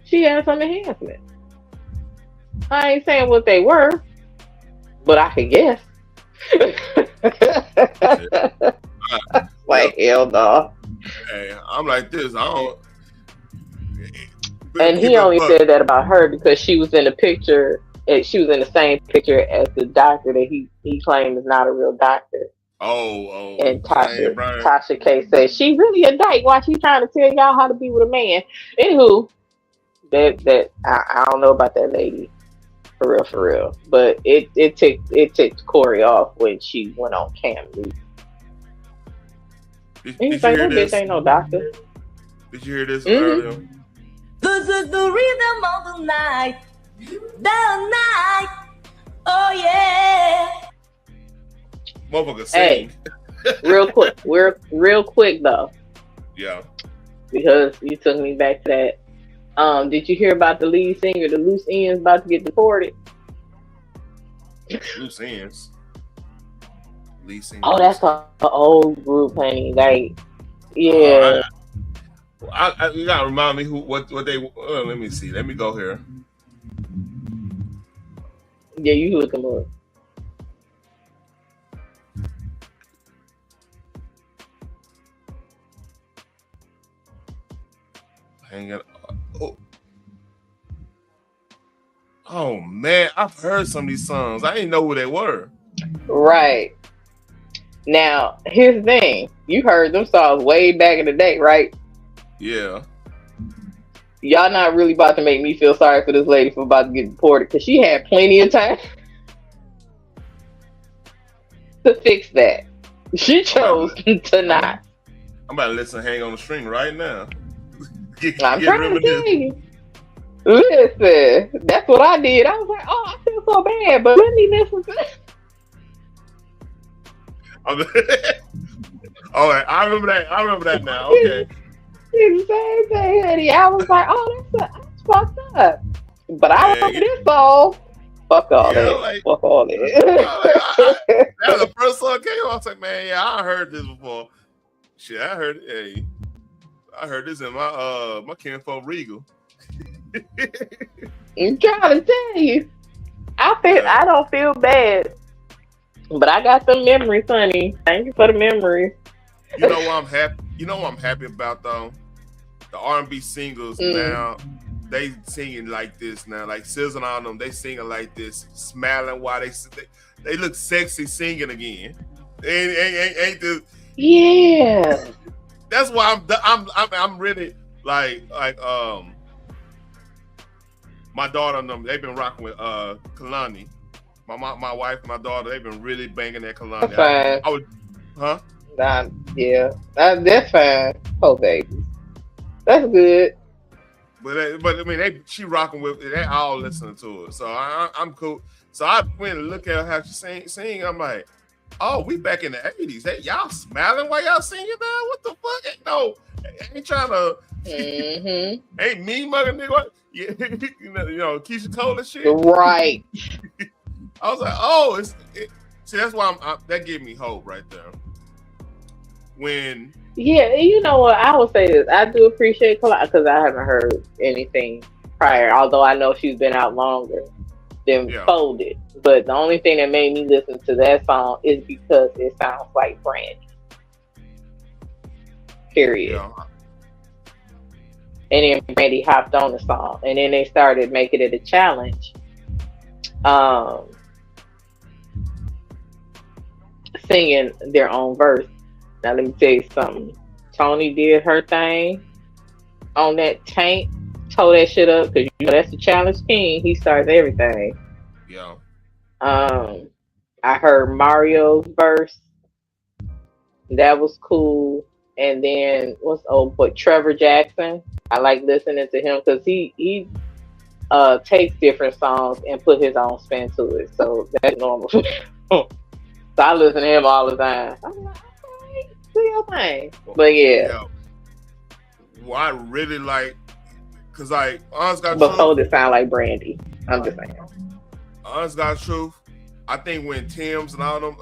she had some enhancement. I ain't saying what they were, but I could guess. Like, hell no. Hey, I'm like this. I don't. And he only said that about her because she was in the picture. And she was in the same picture as the doctor that he claimed is not a real doctor. Oh. And Tasha K said, she really a dyke. Why she trying to tell y'all how to be with a man? Anywho, That I don't know about that lady for real. But it ticked Corey off when she went on Cam Newton. He's like, that bitch ain't no doctor. Did you hear this earlier? This is the rhythm of the night. The night. Oh yeah. Motherfucker sing. Hey, real quick though. Yeah. Because you took me back to that. Did you hear about the lead singer, the Loose Ends, about to get deported? Loose Ends. Lead singer. Oh, that's an old group, honey. Like, yeah. You gotta remind me what they. Let me see. Let me go here. Yeah, you look them up. Hang it. Oh man, I've heard some of these songs. I didn't know who they were. Right. Now, here's the thing. You heard them songs way back in the day, right? Yeah. Y'all not really about to make me feel sorry for this lady for about to get deported because she had plenty of time to fix that. She chose to not. I'm about to listen to Hang on the String right now. I'm trying to tell you. Listen, that's what I did. I was like, oh, I feel so bad, but let me listen to this. All right, I remember that now. Okay. It's the same thing, honey. I was like, oh, that's fucked up. But I remember this song. Fuck all that. Like, fuck all that. That was the first song came on. I was like, man, yeah, I heard this before. Shit, I heard it. Hey, I heard this in my kinfolk Regal. I'm trying to tell you. I don't feel bad. But I got some memories, honey. Thank you for the memories. You know what I'm happy? You know what I'm happy about though? The R&B singles now, they singing like this now. Like SZA and all them, they singing like this, smiling while they look sexy singing again. Ain't the yeah. That's why I'm really like my daughter and them. They've been rocking with Kalani. My wife, my daughter, they've been really banging that Kalani. That's I would, huh? Yeah, that's fine. Oh, baby, that's good. But I mean, she rocking with it. They all listening to it, so I'm cool. So I went and look at how she sing. I'm like, oh, we back in the '80s. Hey, y'all smiling while y'all singing now? What the fuck? Ain't trying to. Ain't me mugging nigga. Yeah, you know, Keisha Cole and shit. Right. I was like, oh, see, that's why that gave me hope right there. When you know what, I will say this, I do appreciate Kalani because I haven't heard anything prior, although I know she's been out longer than Folded. But the only thing that made me listen to that song is because it sounds like Brandy. Period. Yeah. And then Brandy hopped on the song, and then they started making it a challenge. Singing their own verse. Now let me tell you something. Tony did her thing on that tank, tore that shit up because you know that's the challenge king. He starts everything. Yeah. I heard Mario's verse. That was cool. And then what's old boy Trevor Jackson? I like listening to him because he takes different songs and put his own spin to it. So that's normal. So I listen to him all the time. I'm like, okay, do your thing. But yeah. Well, I really like, cause like Honest God But Truth. Fold it sound like Brandy. I'm just saying. Honest God Truth. I think when Tim's and all them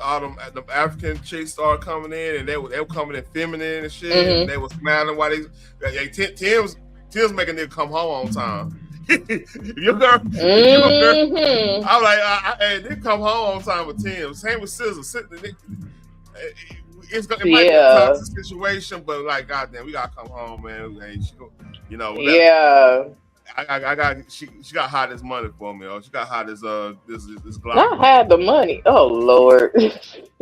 the African chicks started coming in and they were coming in feminine and shit, and they were smiling while Tim's making nigga come home on time. Your girl, I was like, hey, they come home on time with Tim. Same with SZA. It might be a toxic situation, but like, goddamn, we gotta come home, man. Hey, you know, I got she got hot as money for me. She got hot as this glass. Not had the money. Oh Lord.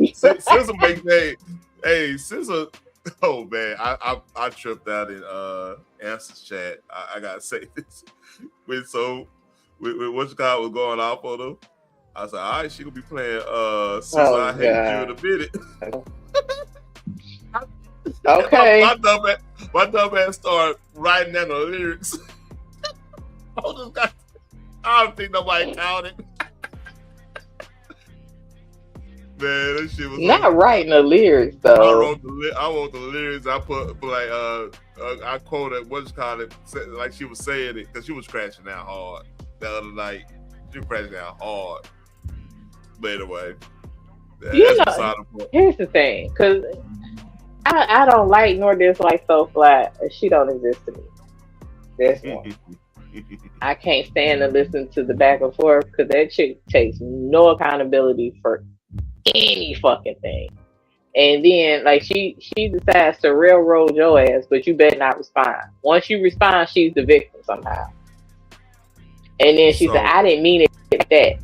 SZA make SZA Oh man, I tripped out in Answers chat. I gotta say this. When what's God was going off on them, I was like, all right, she gonna be playing Since I Hate You in a minute. Okay. My dumb ass started writing down the lyrics. I don't think nobody counted. Man, that shit was not writing the lyrics though. I wrote the lyrics. I put like I quoted what's called it like she was saying it because she was crashing out hard the other night. She was crashing out hard. But anyway, you know, here's the thing, because I don't like nor dislike So Flat. She don't exist to me. That's one. I can't stand to listen to the back and forth because that chick takes no accountability for any fucking thing. And then like she decides to railroad your ass, but you better not respond. Once you respond, she's the victim somehow. And then she said, I didn't mean it like that.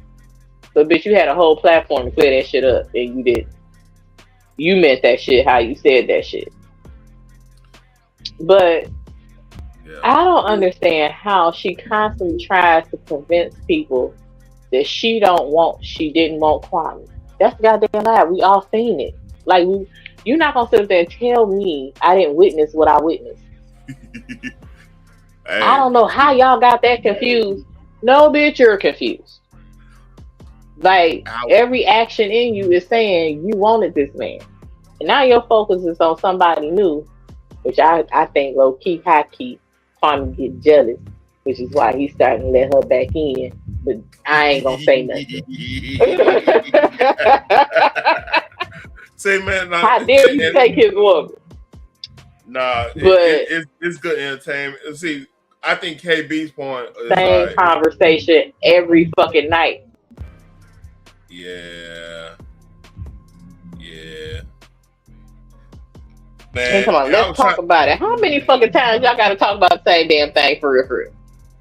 But bitch, you had a whole platform to clear that shit up and you didn't. You meant that shit how you said that shit. But I don't understand how she constantly tries to convince people that she didn't want Kwame. That's the goddamn lie. We all seen it. Like, you're not gonna sit up there and tell me I didn't witness what I witnessed. Hey. I don't know how y'all got that confused. No, bitch, you're confused. Like, every action in you is saying you wanted this man. And now your focus is on somebody new, which I think low-key, high-key, Kwame get jealous, which is why he's starting to let her back in. But I ain't gonna say nothing. Say, man, how dare you take his woman? Nah, it's good entertainment. See, I think KB's point is same conversation every fucking night. Yeah. Man, come on, let's talk about it. How many fucking times y'all gotta talk about the same damn thing for real?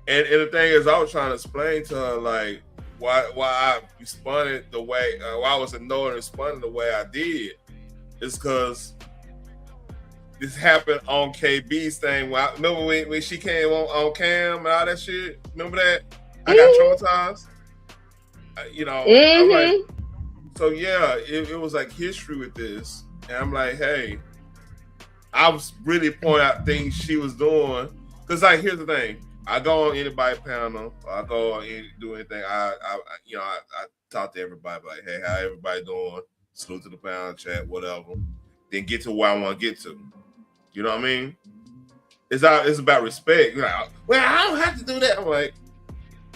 And the thing is, I was trying to explain to her like why I responded the way why I was annoyed and responding the way I did. It's because this happened on KB's thing. Remember when she came on cam and all that shit? Remember that? I got traumatized. I'm like, so yeah, it was like history with this, and I'm like, hey, I was really pointing out things she was doing because, like, here's the thing: I go on anybody panel, I go on do anything. I talk to everybody, like, hey, how everybody doing? Salute to the panel, chat, whatever. Then get to where I want to get to. You know what I mean? It's about respect. You're like, well, I don't have to do that. I'm like,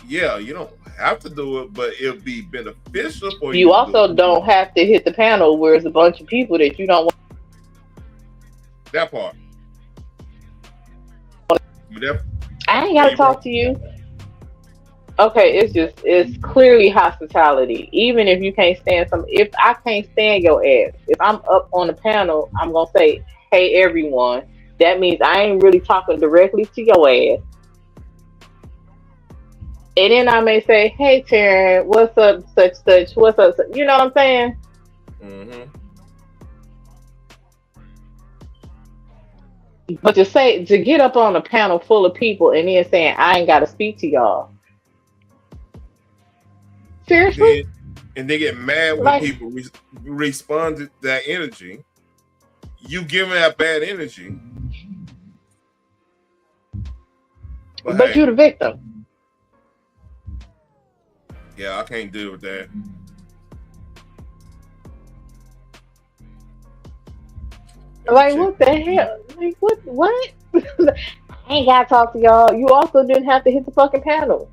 yeah, you don't have to do it, but it'll be beneficial for you. You also don't have to hit the panel where it's a bunch of people that you don't want. That part. I ain't gotta talk to you. Okay, it's clearly hospitality. Even if you can't stand if I can't stand your ass, if I'm up on the panel, I'm gonna say, hey everyone. That means I ain't really talking directly to your ass. And then I may say, hey Taryn, what's up, such, what's up, such? You know what I'm saying? Mm-hmm. But to get up on a panel full of people and then saying, I ain't got to speak to y'all. Seriously? And they get mad when people respond to that energy. You giving that bad energy. But hey, you're the victim. Yeah, I can't deal with that. Like, what the hell? Like, what? I ain't gotta talk to y'all. You also didn't have to hit the fucking panel.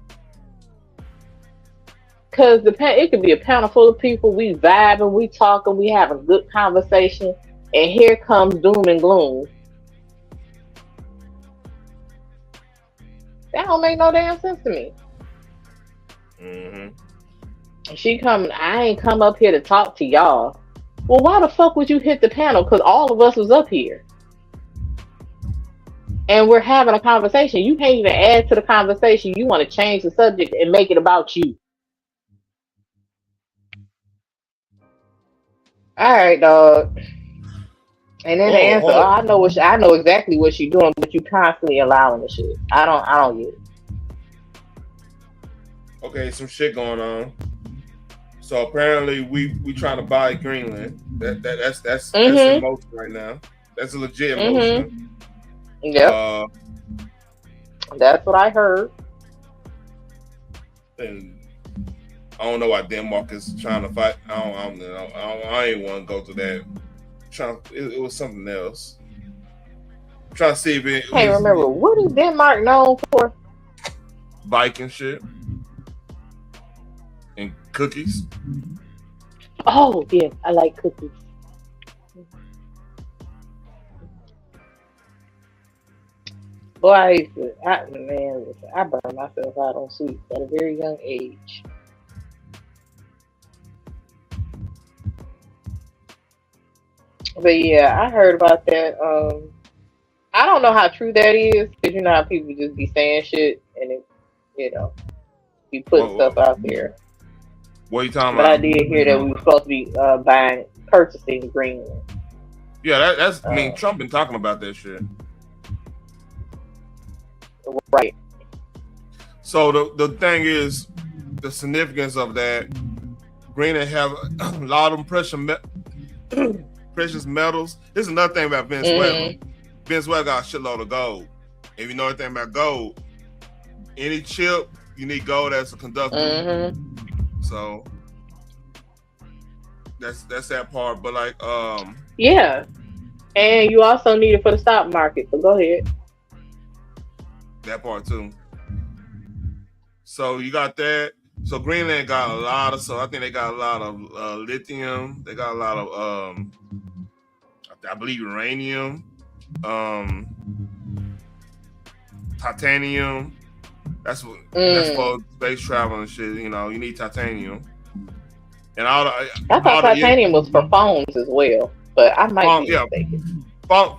Cause it could be a panel full of people, we vibing, we talking, we having a good conversation, and here comes doom and gloom. That don't make no damn sense to me. Mm-hmm. I ain't come up here to talk to y'all. Well, why the fuck would you hit the panel? Because all of us was up here. And we're having a conversation. You can't even add to the conversation. You want to change the subject and make it about you. All right, dog. And then the answer, I know exactly what you're doing, but you constantly allowing the shit. I don't get it. Okay, some shit going on. So apparently we trying to buy Greenland. That's in motion right now. That's a legit motion. Yep. That's what I heard. And I don't know why Denmark is trying to fight. I ain't want to go to that. It was something else. I'm trying to see if it. I can't remember. What is Denmark known for? Viking shit and cookies. Oh yeah, I like cookies. Boy, I burned myself out on sweets at a very young age. But yeah, I heard about that. I don't know how true that is, because you know how people just be saying shit and it, be putting stuff out there. What are you talking but about? I did hear that we were supposed to be purchasing Greenland. Yeah, that's. I mean, Trump been talking about that shit. Right. So the thing is, the significance of that, Greenland have a lot of them precious metals. This is another thing about Venezuela. Venezuela got a shitload of gold. If you know anything about gold, any chip, you need gold as a conductor. So that's that part. But like, yeah, and you also need it for the stock market. So go ahead. That part too. So you got that. So Greenland got a lot of. So I think they got a lot of lithium. They got a lot of, I believe, uranium, titanium. That's for space travel and shit. You know, you need titanium. And all the. I thought titanium was for phones as well, but I might be mistaken. Phone.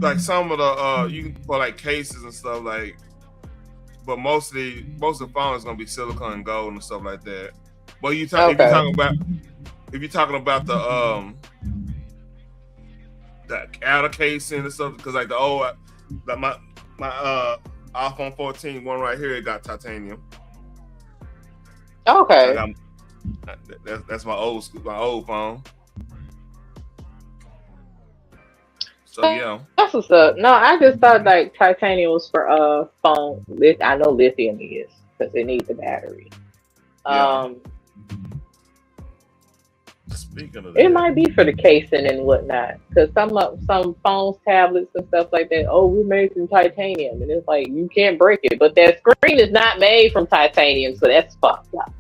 Like some of the you can for like cases and stuff like. But most of the phone is gonna be silicone and gold and stuff like that. But if you're talking about the outer casing and stuff, because like the old, like my iPhone 14 one right here, it got titanium. Okay. That's my old phone. So yeah, that's what's up. No, I just thought like titanium was for phone. I know lithium is because it needs a battery. Speaking of that, it might be for the casing and whatnot. Because some phones, tablets, and stuff like that. Oh, we made from titanium, and it's like you can't break it. But that screen is not made from titanium, so that's fucked up.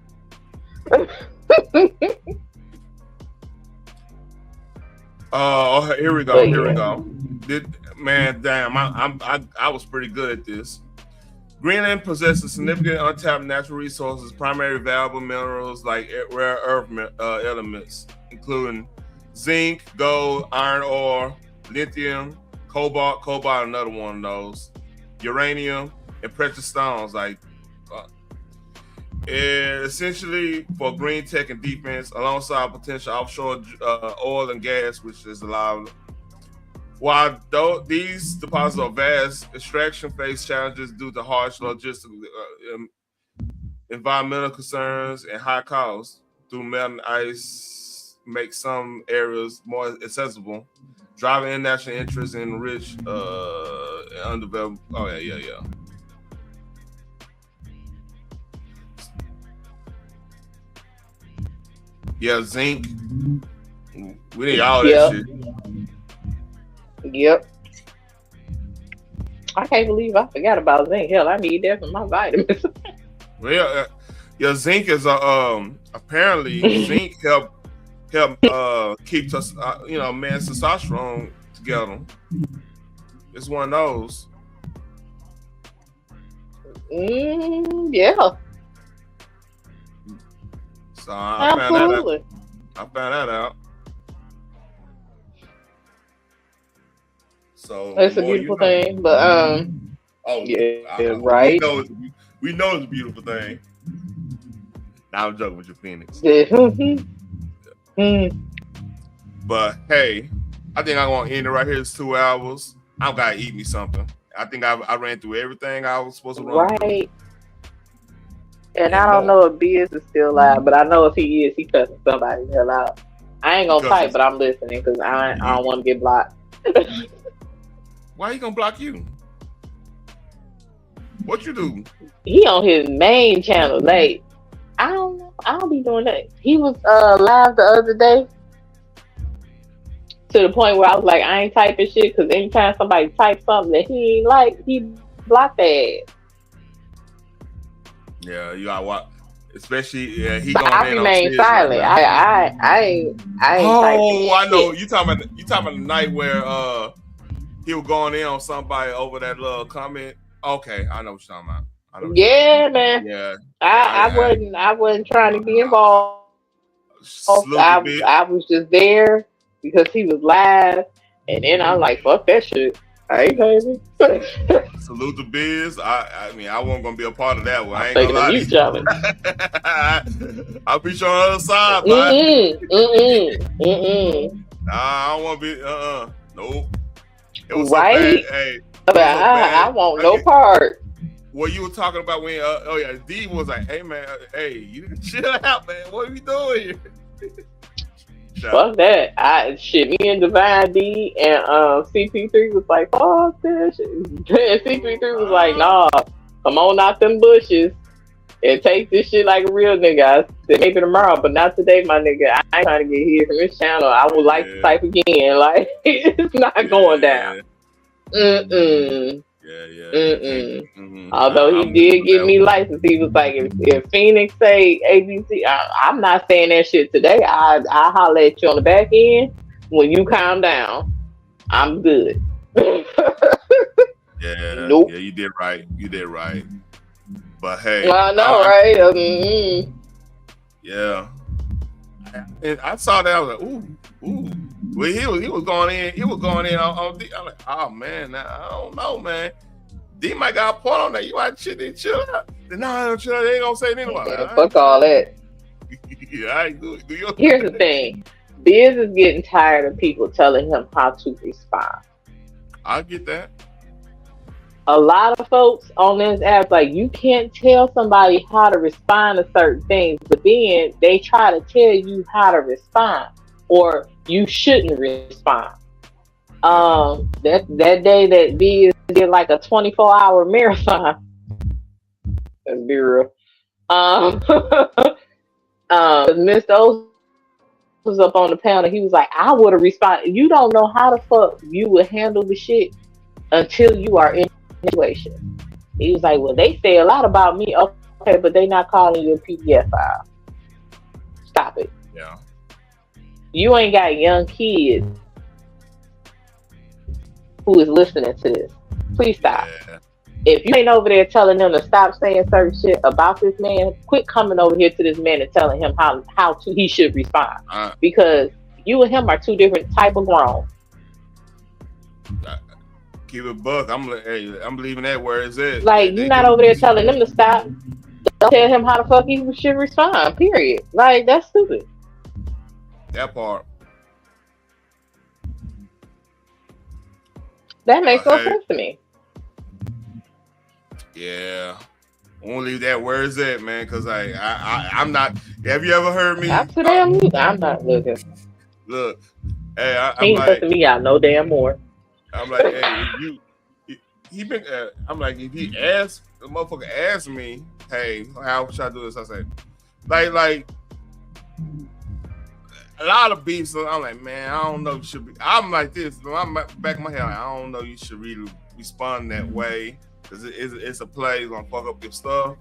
Here we go. Here we go. Damn, I was pretty good at this. Greenland possesses significant untapped natural resources, primary valuable minerals like rare earth elements, including zinc, gold, iron ore, lithium, cobalt, another one of those, uranium, and precious stones like. Essentially for green tech and defense, alongside potential offshore oil and gas, which is allowed. While these deposits are vast, extraction face challenges due to harsh logistical, environmental concerns, and high costs. Through melting ice, make some areas more accessible, driving international interest in rich, undeveloped. Oh yeah. Yeah, zinc. We need all that shit. Yep. I can't believe I forgot about zinc. Hell, I need that for my vitamins. Well, zinc is apparently zinc help keep us man's testosterone together. It's one of those. Yeah. So I found that out. So it's a beautiful thing, but right. We know it's a beautiful thing. Now I'm joking with your Phoenix. But hey, I think I'm gonna end it right here. It's 2 hours. I gotta eat me something. I think I ran through everything I was supposed to run through. Right. And I don't know if Biz is still live, but I know if he is, he cussing somebody the hell out. I ain't gonna type, but I'm listening because I don't want to get blocked. Why he gonna block you? What you do? He on his main channel. Like, I don't know. I don't be doing that. He was live the other day to the point where I was like, I ain't typing shit because anytime somebody types something that he ain't like, he blocked that. Yeah, you gotta watch. Especially, he But going I in on remain Tiz silent. right now. I ain't typing Oh, I know. shit. You talking about the night where he was going in on somebody over that little comment. Okay, I know what you're talking about. I know Yeah, man. Yeah. I wasn't trying to be involved. Salute I the biz. was just there because he was live, and then I'm like, fuck that shit. I ain't crazy. Salute the biz. I mean, I wasn't gonna be a part of that one. I ain't Taking gonna lie a to mute you. challenge. I'll be on the other side, man. Nah, I don't want to be. Nope. It was Right? so bad. Hey, it But was so bad. I want no part. What you were talking about when? Oh yeah, D was like, "Hey man, hey, you need to chill out, man. What are you doing here?" Fuck that. Me and Divine D and CP3 was like, fuck this shit. And CP3 was like, nah, come on out them bushes and take this shit like a real nigga. I said maybe tomorrow, but not today, my nigga. I ain't trying to get here from this channel. I would like to type again. Like, it's not going down. Mm-mm. Although he did give me license, he was like, if Phoenix say ABC, I'm not saying that shit today. I holler at you on the back end when you calm down. I'm good. Yeah, Nope. yeah, you did right. You did right. But hey, I know, right? Yeah. And I saw that. I was like, ooh. Well, he was going in. He was going in on D. I'm like, oh man, now, I don't know, man. D might got a point on that. You want to chill out? No, I don't chill out. They ain't gonna say anything. Yeah, fuck all that. Yeah, I ain't do your Here's the thing. Biz is getting tired of people telling him how to respond. I get that. A lot of folks on this app, like, you can't tell somebody how to respond to certain things, but then they try to tell you how to respond, or you shouldn't respond. That day that B did like a 24-hour marathon. Let's be real. Mr. O was up on the panel. He was like, I would have responded. You don't know how the fuck you would handle the shit until you are in a situation. He was like, well, they say a lot about me. Okay, but they not calling you a PDF file. Stop it. Yeah. You ain't got young kids who is listening to this. Please stop. Yeah. If you ain't over there telling them to stop saying certain shit about this man, quit coming over here to this man and telling him how he should respond. Because you and him are two different type of grown. Keep it buck. I'm leaving that where it's at. Like, you're not over there telling them to stop. Don't tell him how the fuck he should respond. Period. Like, that's stupid. That part. That makes no sense to me. Yeah. I won't leave that where it's at, man, because I'm not. Have you ever heard me? Absolutely, I'm not looking. Look, hey, He ain't cussing me out no damn more. I'm like, hey, he been. I'm like, if he asked, the motherfucker asked me, hey, how should I do this? I say, like, a lot of beefs. So I'm like, man, I don't know. You should be. I'm like this. I'm back in my head. I don't know. You should really respond that way. Cause it's a play, it's gonna fuck up your stuff.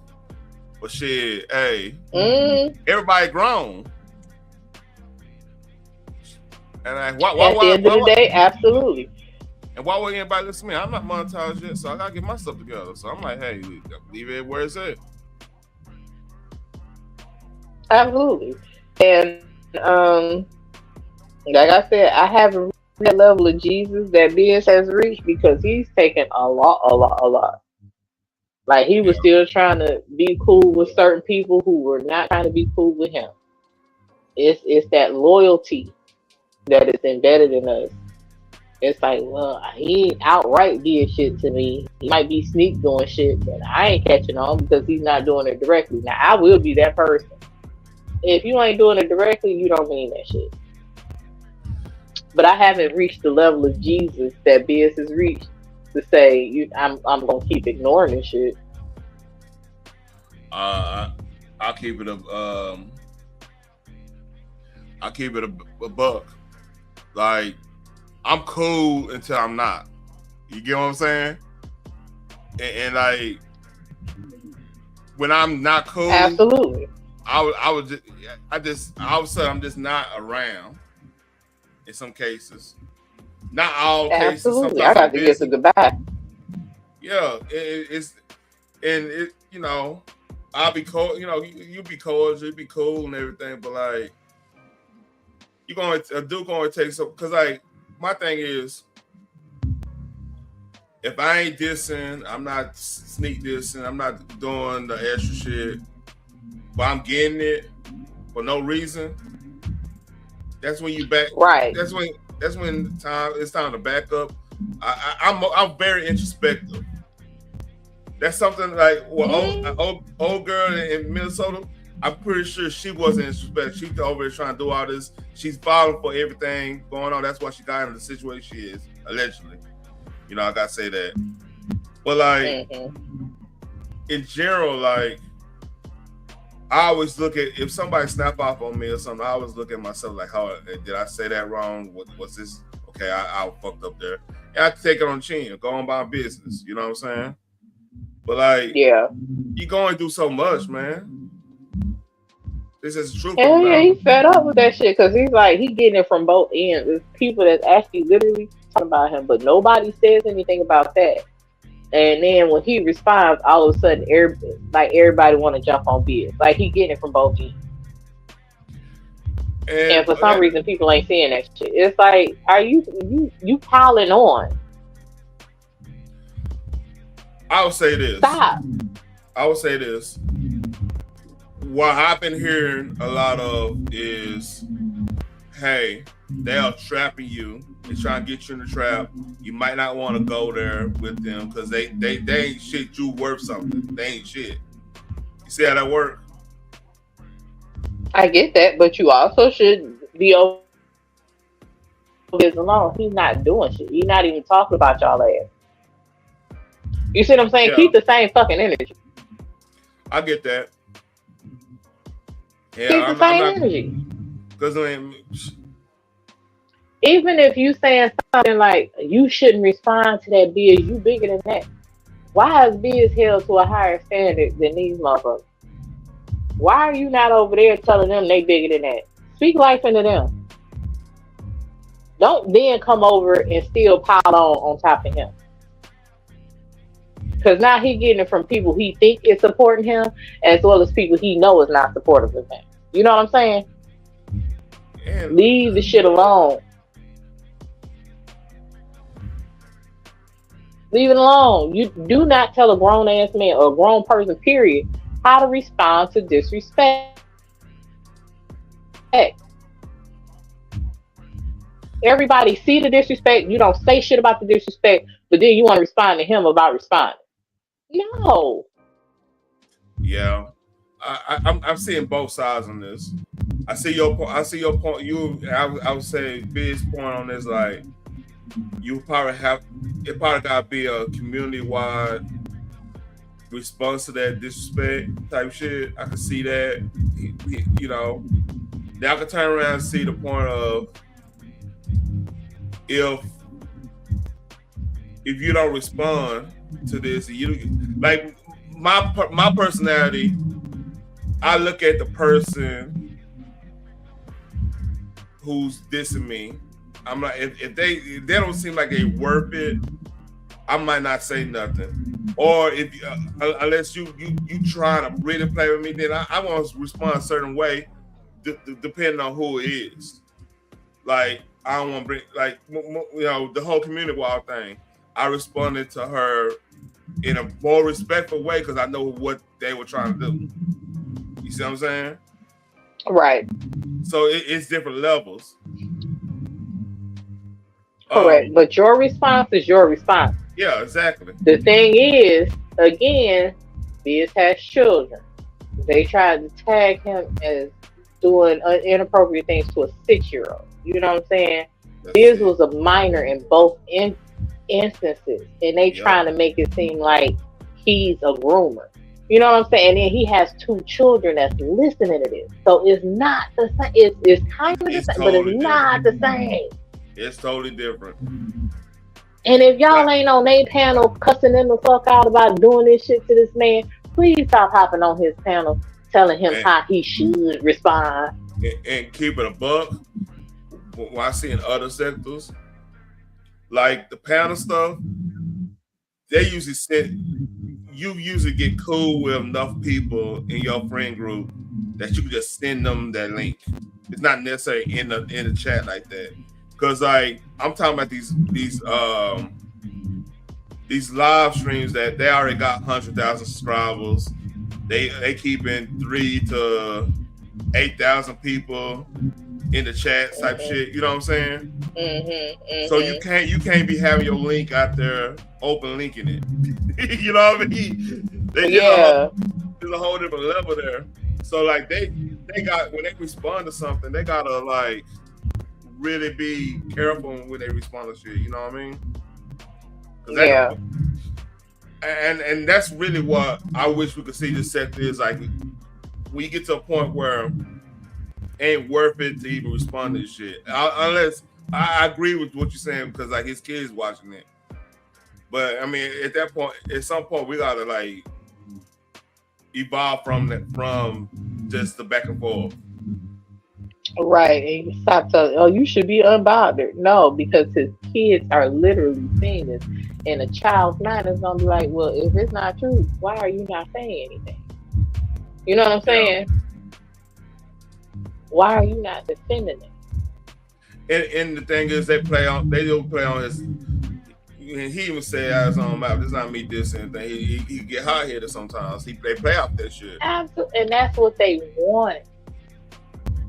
But shit, hey, everybody grown. And at the end of the day, absolutely. And why would anybody listen to me? I'm not monetized yet, so I gotta get my stuff together. So I'm like, hey, leave it where it's at. Absolutely. And like I said, I haven't reached that level of Jesus that Biz has reached because he's taken a lot. Like, he was still trying to be cool with certain people who were not trying to be cool with him. It's that loyalty that is embedded in us It's like, well, he ain't outright did shit to me. He might be sneak doing shit, but I ain't catching on because he's not doing it directly. Now, I will be that person. If you ain't doing it directly, you don't mean that shit. But I haven't reached the level of Jesus that Biz has reached to say, I'm gonna keep ignoring this shit. I'll keep it a buck. Like, I'm cool until I'm not. You get what I'm saying? And like, when I'm not cool, absolutely. I would just all of a sudden I'm just not around. In some cases, not all cases. Absolutely, I got to get to goodbye. Yeah, it's you know, I'll be cool. You know, you be cordial, you be cool and everything, but like, you're going to take some, because like my thing is, if I ain't dissing, I'm not sneak dissing, I'm not doing the extra shit, but I'm getting it for no reason. That's when you back. Right. That's when it's time to back up. I'm very introspective. That's something like old girl in Minnesota. I'm pretty sure she wasn't introspective. She's over there trying to do all this. She's falling for everything going on. That's why she got in the situation she is, allegedly. You know, I gotta say that. But like, in general, like, I always look at, if somebody snap off on me or something, I always look at myself like, how did I say that wrong? Was this okay? I fucked up there. And I take it on the chin, go on by business. You know what I'm saying? But like, yeah, you going through so much, man. This is true. Hell yeah, he's fed up with that shit because he's like, he getting it from both ends. There's people that's actually literally talking about him, but nobody says anything about that. And then when he responds, all of a sudden, everybody want to jump on Biz. Like, he getting it from both ends. And for some reason, people ain't seeing that shit. It's like, are you piling on? I would say this. Stop. I would say this. What I've been hearing a lot of is, hey, they are trapping you. They're trying to get you in the trap. You might not want to go there with them because they ain't shit you worth something. They ain't shit. You see how that work? I get that, but you also should be over his alone. He's not doing shit. He's not even talking about y'all ass. You see what I'm saying? Yeah. Keep the same fucking energy. I get that. Yeah, Keep the same energy. Because I mean, even if you saying something like, you shouldn't respond to that, Biz, you bigger than that. Why is Biz held to a higher standard than these motherfuckers? Why are you not over there telling them they bigger than that? Speak life into them. Don't then come over and still pile on top of him. Because now he getting it from people he think is supporting him, as well as people he know is not supportive of him. You know what I'm saying? Man. Leave the shit alone. Leave it alone. You do not tell a grown ass man or a grown person, period, how to respond to disrespect. Everybody see the disrespect. You don't say shit about the disrespect, but then you want to respond to him about responding. No. Yeah, I'm seeing both sides on this. I see your point. I would say Biz's point on this, like, it probably gotta be a community wide response to that disrespect type shit. I can see that. You know, now I can turn around and see the point of, if you don't respond to this, you like my personality, I look at the person who's dissing me. I'm like, if they don't seem like they worth it, I might not say nothing. Or if unless you trying to really play with me, then I want to respond a certain way, depending on who it is. Like, I don't want to bring, like, you know, the whole community wall thing. I responded to her in a more respectful way because I know what they were trying to do. You see what I'm saying? Right. So it's different levels. Correct. But your response is your response. Yeah, exactly. The thing is, again, Biz has children. They tried to tag him as doing inappropriate things to a 6-year-old. You know what I'm saying? Biz was a minor in both instances, and they trying to make it seem like he's a groomer. You know what I'm saying? And then he has 2 children that's listening to this. So it's not the same. It's kind of the same, but it's not the same. It's totally different. And if y'all ain't on their panel cussing them the fuck out about doing this shit to this man, please stop hopping on his panel telling him how he should respond. And keep it a buck. When I see in other sectors, like the panel stuff, they usually you usually get cool with enough people in your friend group that you can just send them that link. It's not necessarily in the chat like that. Cause like I'm talking about these live streams that they already got 100,000 subscribers. They keeping 3,000 to 8,000 people in the chat type shit. You know what I'm saying? So you can't be having your link out there open linking it. You know what I mean? There's a whole different level there. So like they got, when they respond to something, they gotta like really be careful when they respond to shit. You know what I mean? And that's really what I wish we could see this sector is like. We get to a point where it ain't worth it to even respond to this shit. Unless I agree with what you're saying because like his kids watching it. But I mean, at that point, at some point, we gotta like evolve from just the back and forth. Right, and you stop telling, oh, you should be unbothered. No, because his kids are literally seeing this, and a child's mind is gonna be like, well, if it's not true, why are you not saying anything? You know what I'm saying? Why are you not defending it? And the thing is, they do play on his. He even said out his own mouth, "This is not me dissing anything." He get hot headed sometimes. They play off that shit. Absolutely, and that's what they want.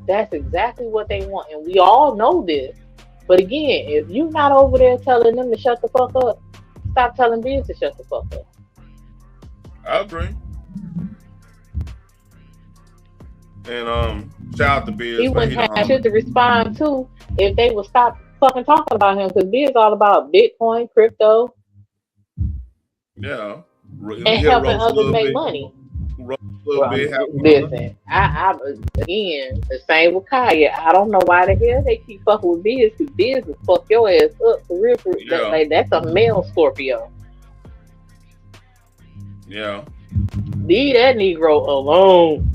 That's exactly what they want, and we all know this. But again, if you're not over there telling them to shut the fuck up, stop telling Biz to shut the fuck up. I agree. And shout out to Biz. He wouldn't have shit to respond to if they would stop fucking talking about him, because Biz all about Bitcoin, crypto, and helping others make money. Listen, I again, the same with Kaya. I don't know why the hell they keep fucking with Biz, because Biz will fuck your ass up for real. That's a male Scorpio. Yeah. Leave that Negro alone.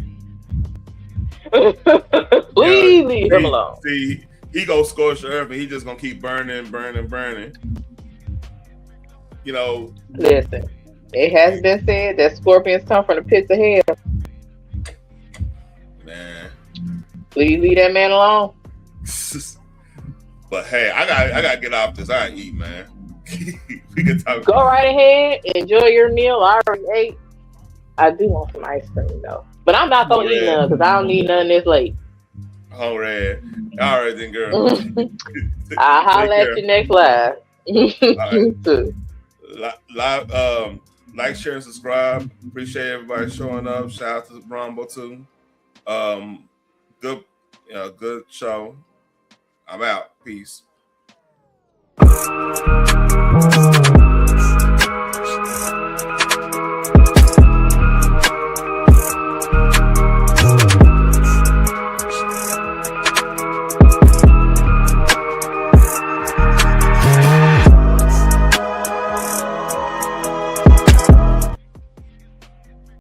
Please leave him alone. See, he go scorch the earth and he just gonna keep burning. You know. Listen, it has been said that scorpions come from the pits of hell. Man. Please leave that man alone. But hey, I gotta get off this. I gotta eat, man. We can talk. Go right ahead, enjoy your meal. I already ate. I do want some ice cream though. But I'm not gonna eat none because I don't need none this late. All right. All right then, girl. I'll holler at you next live. Live, like, share, and subscribe. Appreciate everybody showing up. Shout out to Rumble too. Good show. I'm out. Peace.